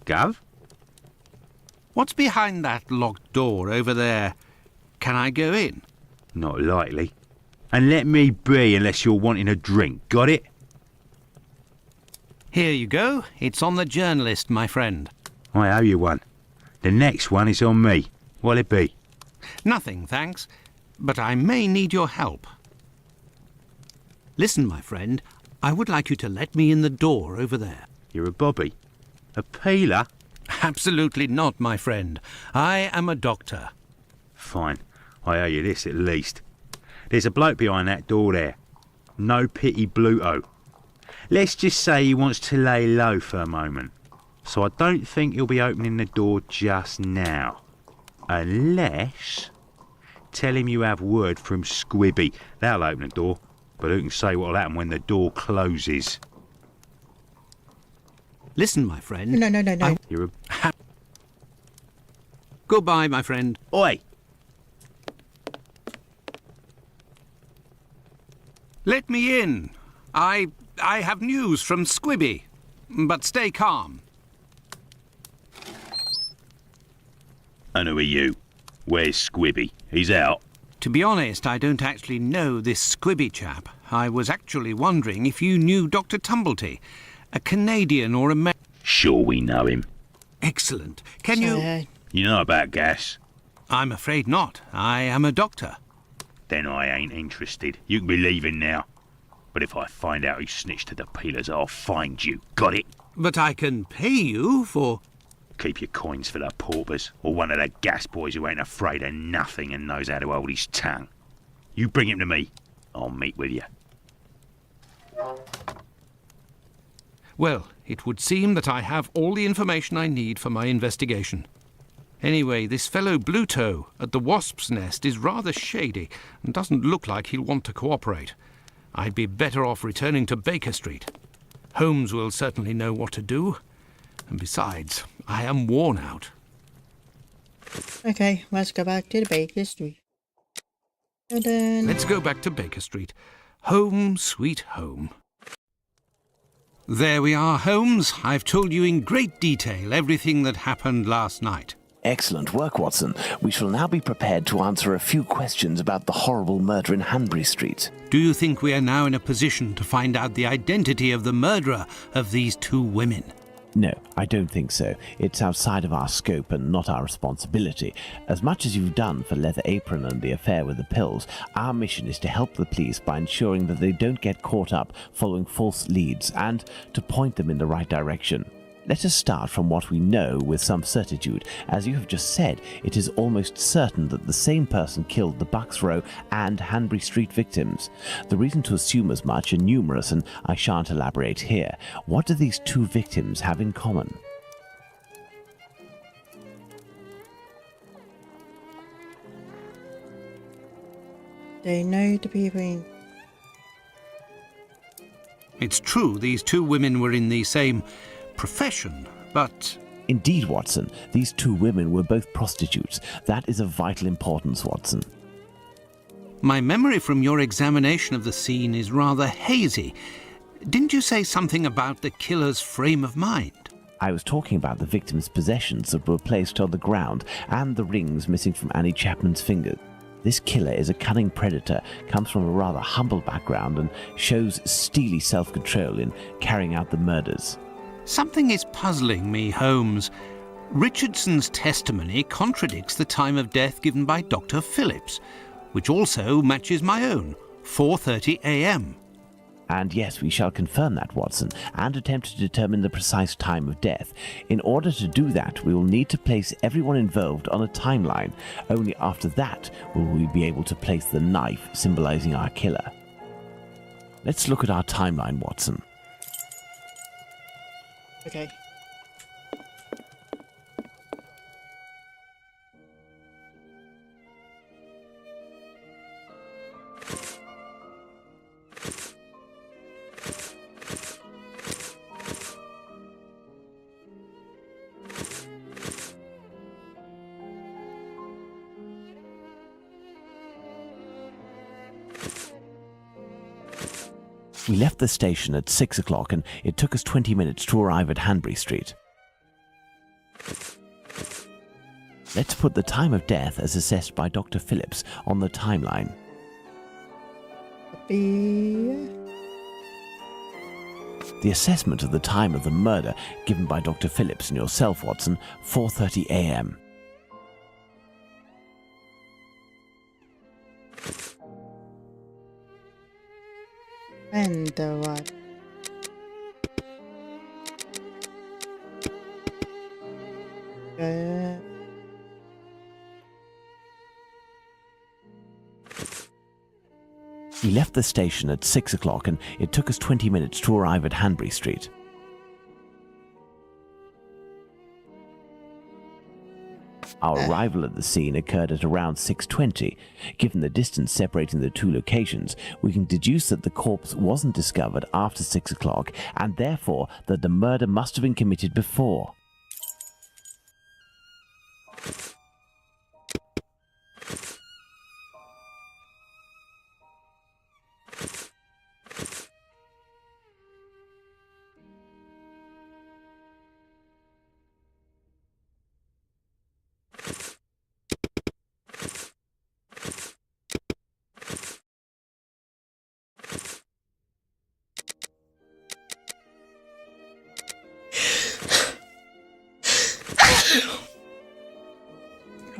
Gov? What's behind that locked door over there? Can I go in? Not likely. And let me be unless you're wanting a drink. Got it? Here you go. It's on the journalist, my friend. I owe you one. The next one is on me. What'll it be? Nothing, thanks. But I may need your help. Listen, my friend. I would like you to let me in the door over there. You're a bobby? A peeler? Absolutely not, my friend. I am a doctor. Fine. I owe you this at least. There's a bloke behind that door there. No pity Bluto. Let's just say he wants to lay low for a moment. So I don't think he'll be opening the door just now. Unless... Tell him you have word from Squibby. They'll open the door. But who can say what'll happen when the door closes? Listen, my friend. No. You're a... Goodbye, my friend. Oi! Let me in. I have news from Squibby. But stay calm. And who are you? Where's Squibby? He's out. To be honest, I don't actually know this Squibby chap. I was actually wondering if you knew Dr. Tumblety, a Canadian or a... Sure we know him. Excellent. Can you... You know about gas? I'm afraid not. I am a doctor. Then I ain't interested. You can be leaving now. But if I find out who snitched to the peelers, I'll find you. Got it? But I can pay you for... Keep your coins for the paupers, or one of the gas boys who ain't afraid of nothing and knows how to hold his tongue. You bring him to me. I'll meet with you. Well, it would seem that I have all the information I need for my investigation. Anyway, this fellow Bluto at the Wasp's Nest is rather shady and doesn't look like he'll want to cooperate. I'd be better off returning to Baker Street. Holmes will certainly know what to do. And besides, I am worn out. Okay, let's go back to the Baker Street. Ta-da. Let's go back to Baker Street. Home, sweet home. There we are, Holmes. I've told you in great detail everything that happened last night. Excellent work, Watson. We shall now be prepared to answer a few questions about the horrible murder in Hanbury Street. Do you think we are now in a position to find out the identity of the murderer of these two women? No, I don't think so. It's outside of our scope and not our responsibility. As much as you've done for Leather Apron and the affair with the pills, our mission is to help the police by ensuring that they don't get caught up following false leads and to point them in the right direction. Let us start from what we know with some certitude. As you have just said, it is almost certain that the same person killed the Bucks Row and Hanbury Street victims. The reason to assume as much are numerous, and I shan't elaborate here. What do these two victims have in common? They know the people in... It's true, these two women were in the same profession, but... Indeed, Watson. These two women were both prostitutes. That is of vital importance, Watson. My memory from your examination of the scene is rather hazy. Didn't you say something about the killer's frame of mind? I was talking about the victim's possessions that were placed on the ground and the rings missing from Annie Chapman's fingers. This killer is a cunning predator, comes from a rather humble background and shows steely self-control in carrying out the murders. Something is puzzling me, Holmes. Richardson's testimony contradicts the time of death given by Dr. Phillips, which also matches my own, 4:30 a.m. And yes, we shall confirm that, Watson, and attempt to determine the precise time of death. In order to do that, we will need to place everyone involved on a timeline. Only after that will we be able to place the knife symbolizing our killer. Let's look at our timeline, Watson. Okay. We left the station at 6 o'clock and it took us 20 minutes to arrive at Hanbury Street. Let's put the time of death as assessed by Dr. Phillips on the timeline. The assessment of the time of the murder given by Dr. Phillips and yourself, Watson, 4:30 a.m. And the what? We left the station at 6 o'clock and it took us 20 minutes to arrive at Hanbury Street. Our arrival at the scene occurred at around 6:20. Given the distance separating the two locations, we can deduce that the corpse wasn't discovered after 6 o'clock and therefore that the murder must have been committed before.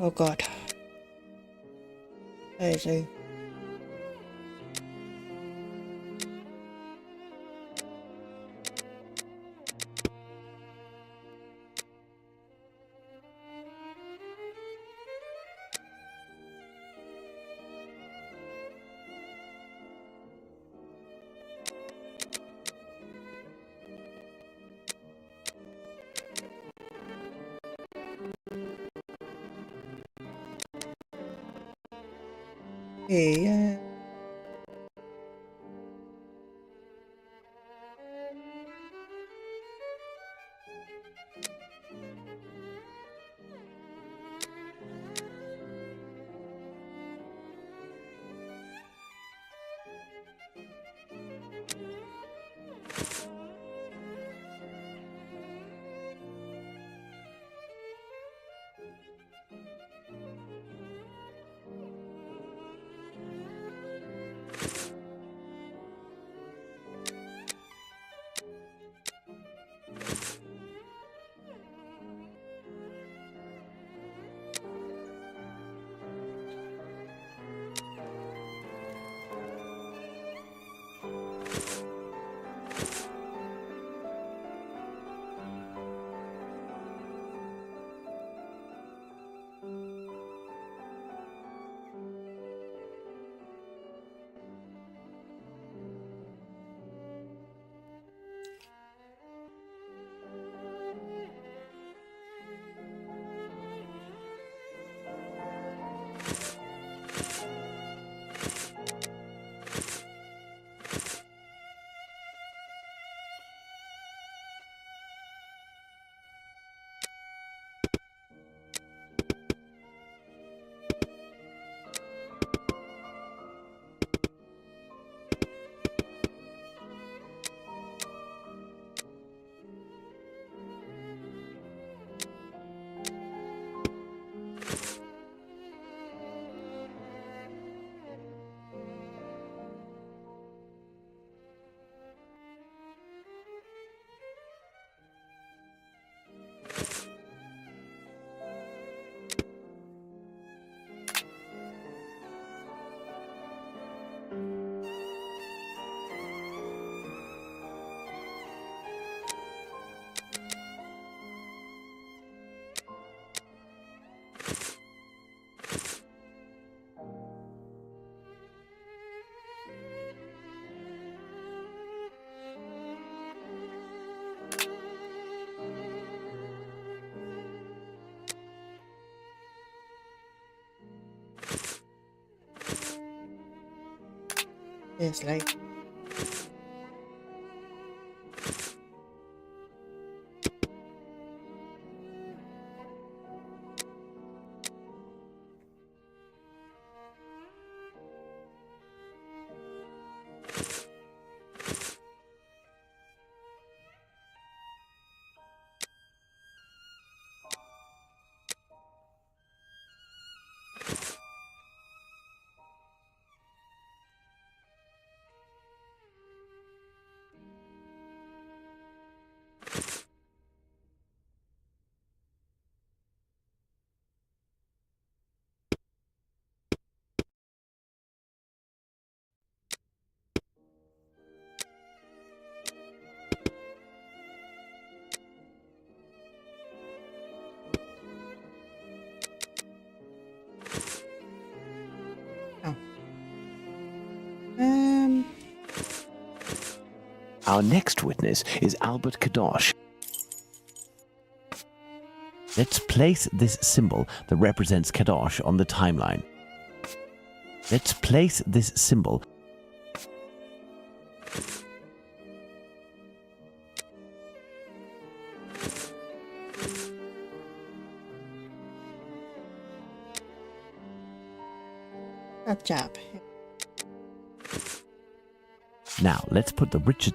Oh God. Crazy. Yeah. Seriously. Oh. Our next witness is Albert Kadosh. Let's place this symbol that represents Kadosh on the timeline. Let's place this symbol. Good job. Now, let's put the Richard...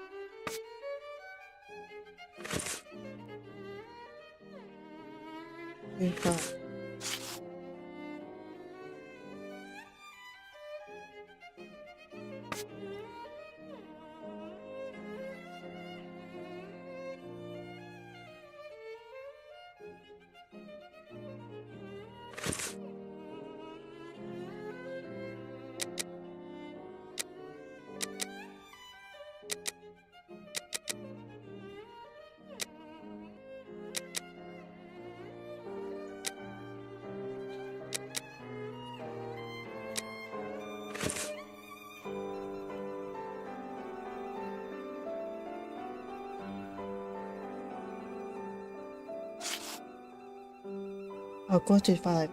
Oh, 45.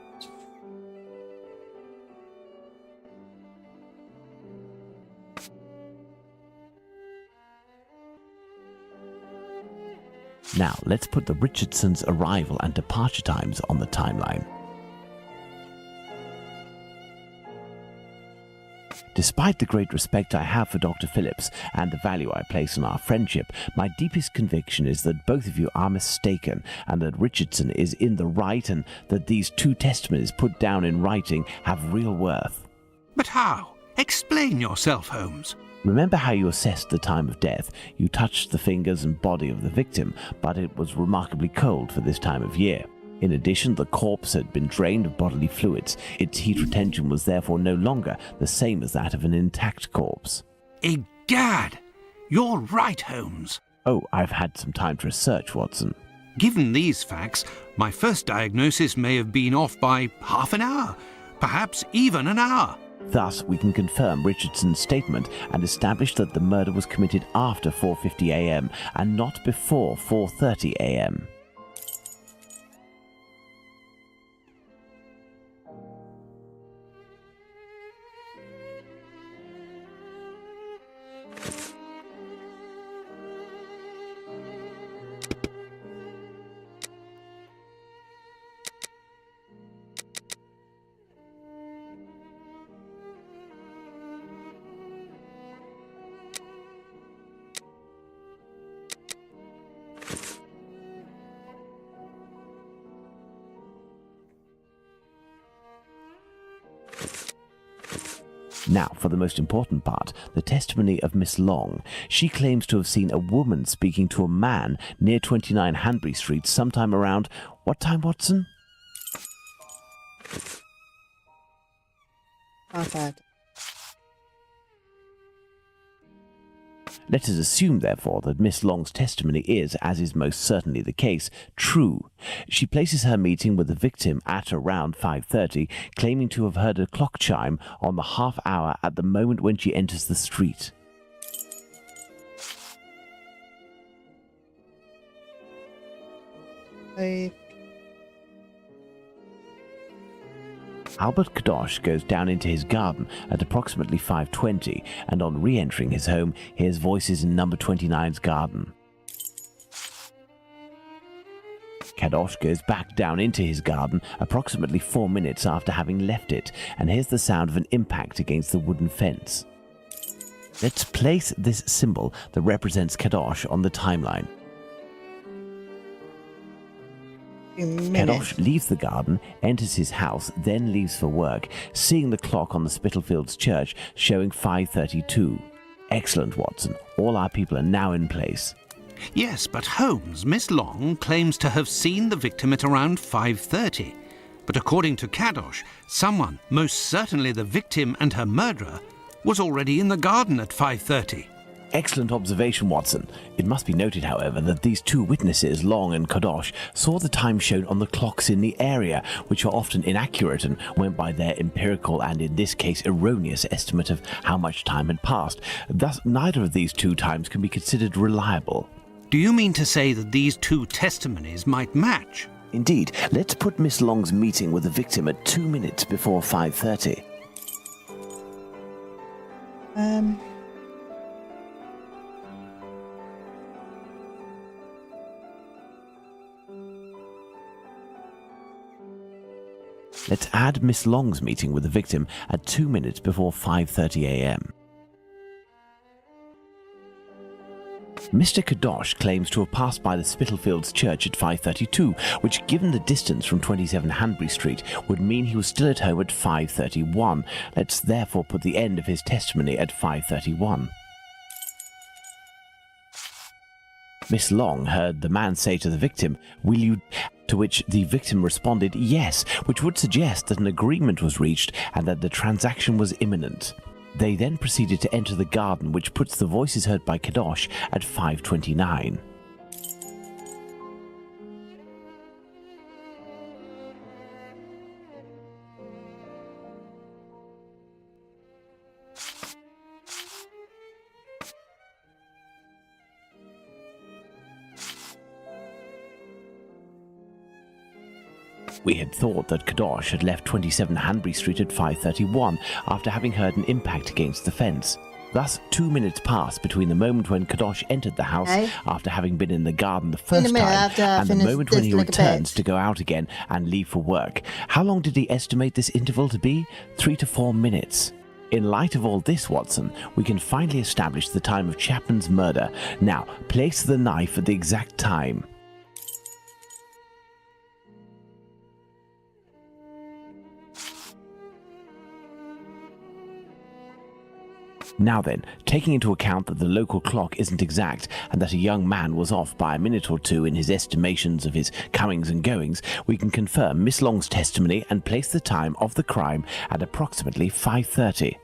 Now, let's put the Richardsons' arrival and departure times on the timeline. Despite the great respect I have for Dr. Phillips and the value I place on our friendship, my deepest conviction is that both of you are mistaken, and that Richardson is in the right, and that these two testimonies put down in writing have real worth. But how? Explain yourself, Holmes. Remember how you assessed the time of death? You touched the fingers and body of the victim, but it was remarkably cold for this time of year. In addition, the corpse had been drained of bodily fluids. Its heat retention was therefore no longer the same as that of an intact corpse. Egad! You're right, Holmes. Oh, I've had some time to research, Watson. Given these facts, my first diagnosis may have been off by half an hour, perhaps even an hour. Thus, we can confirm Richardson's statement and establish that the murder was committed after 4:50 a.m. and not before 4:30 a.m. Now, for the most important part, the testimony of Miss Long. She claims to have seen a woman speaking to a man near 29 Hanbury Street sometime around... What time, Watson? Half bad. Let us assume, therefore, that Miss Long's testimony is, as is most certainly the case, true. She places her meeting with the victim at around 5:30, claiming to have heard a clock chime on the half hour at the moment when she enters the street. Albert Kadosh goes down into his garden at approximately 5:20, and on re-entering his home, hears voices in number 29's garden. Kadosh goes back down into his garden approximately 4 minutes after having left it, and hears the sound of an impact against the wooden fence. Let's place this symbol that represents Kadosh on the timeline. Kadosh leaves the garden, enters his house, then leaves for work, seeing the clock on the Spitalfields church showing 5:32. Excellent, Watson. All our people are now in place. Yes, but Holmes, Miss Long claims to have seen the victim at around 5:30. But according to Kadosh, someone, most certainly the victim and her murderer, was already in the garden at 5:30. Excellent observation, Watson. It must be noted, however, that these two witnesses, Long and Kadosh, saw the time shown on the clocks in the area, which are often inaccurate and went by their empirical and, in this case, erroneous estimate of how much time had passed. Thus, neither of these two times can be considered reliable. Do you mean to say that these two testimonies might match? Indeed. Let's put Miss Long's meeting with the victim at 2 minutes before 5:30. Let's add Miss Long's meeting with the victim at 2 minutes before 5:30 a.m. Mr. Kadosh claims to have passed by the Spitalfields church at 5:32, which, given the distance from 27 Hanbury Street, would mean he was still at home at 5:31. Let's therefore put the end of his testimony at 5:31. Miss Long heard the man say to the victim, "Will you?" to which the victim responded, "Yes," which would suggest that an agreement was reached and that the transaction was imminent. They then proceeded to enter the garden, which puts the voices heard by Kadosh at 5:29. We had thought that Kadosh had left 27 Hanbury Street at 5:31 after having heard an impact against the fence. Thus, 2 minutes passed between the moment when Kadosh entered the house after having been in the garden the first time and the moment when he returns to go out again and leave for work. How long did he estimate this interval to be? 3 to 4 minutes. In light of all this, Watson, we can finally establish the time of Chapman's murder. Now, place the knife at the exact time. Now then, taking into account that the local clock isn't exact and that a young man was off by a minute or two in his estimations of his comings and goings, we can confirm Miss Long's testimony and place the time of the crime at approximately 5:30.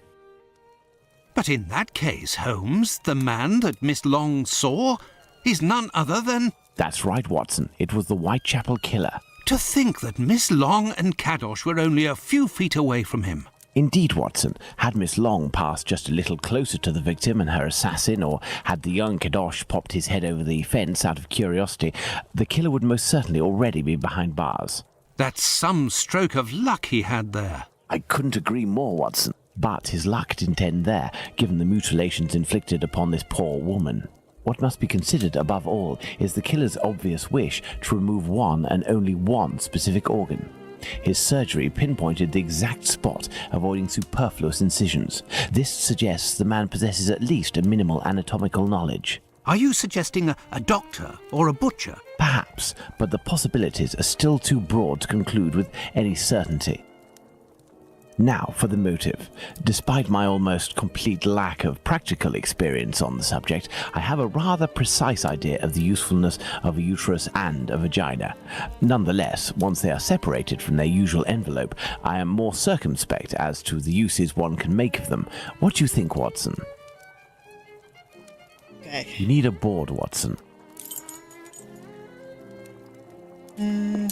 But in that case, Holmes, the man that Miss Long saw is none other than... That's right, Watson. It was the Whitechapel killer. To think that Miss Long and Kadosh were only a few feet away from him. Indeed, Watson. Had Miss Long passed just a little closer to the victim and her assassin, or had the young Kadosh popped his head over the fence out of curiosity, the killer would most certainly already be behind bars. That's some stroke of luck he had there. I couldn't agree more, Watson. But his luck didn't end there, given the mutilations inflicted upon this poor woman. What must be considered above all is the killer's obvious wish to remove one and only one specific organ. His surgery pinpointed the exact spot, avoiding superfluous incisions. This suggests the man possesses at least a minimal anatomical knowledge. Are you suggesting a doctor or a butcher? Perhaps, but the possibilities are still too broad to conclude with any certainty. Now for the motive. Despite my almost complete lack of practical experience on the subject, I have a rather precise idea of the usefulness of a uterus and a vagina. Nonetheless, once they are separated from their usual envelope, I am more circumspect as to the uses one can make of them. What do you think, Watson? Okay. You need a board, Watson. Okay,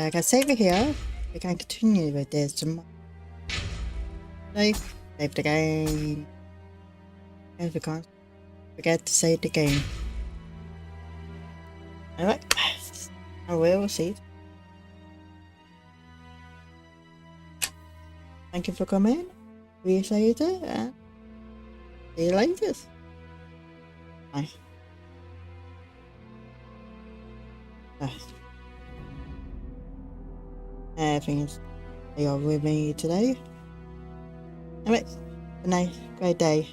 I can save it here. We can continue with this tomorrow. Save the game. And we can't forget to save the game. Alright, I will see. Thank you for coming. Appreciate it, and see you later. Bye. Everything's they are with me today. Anyway, good night, great day.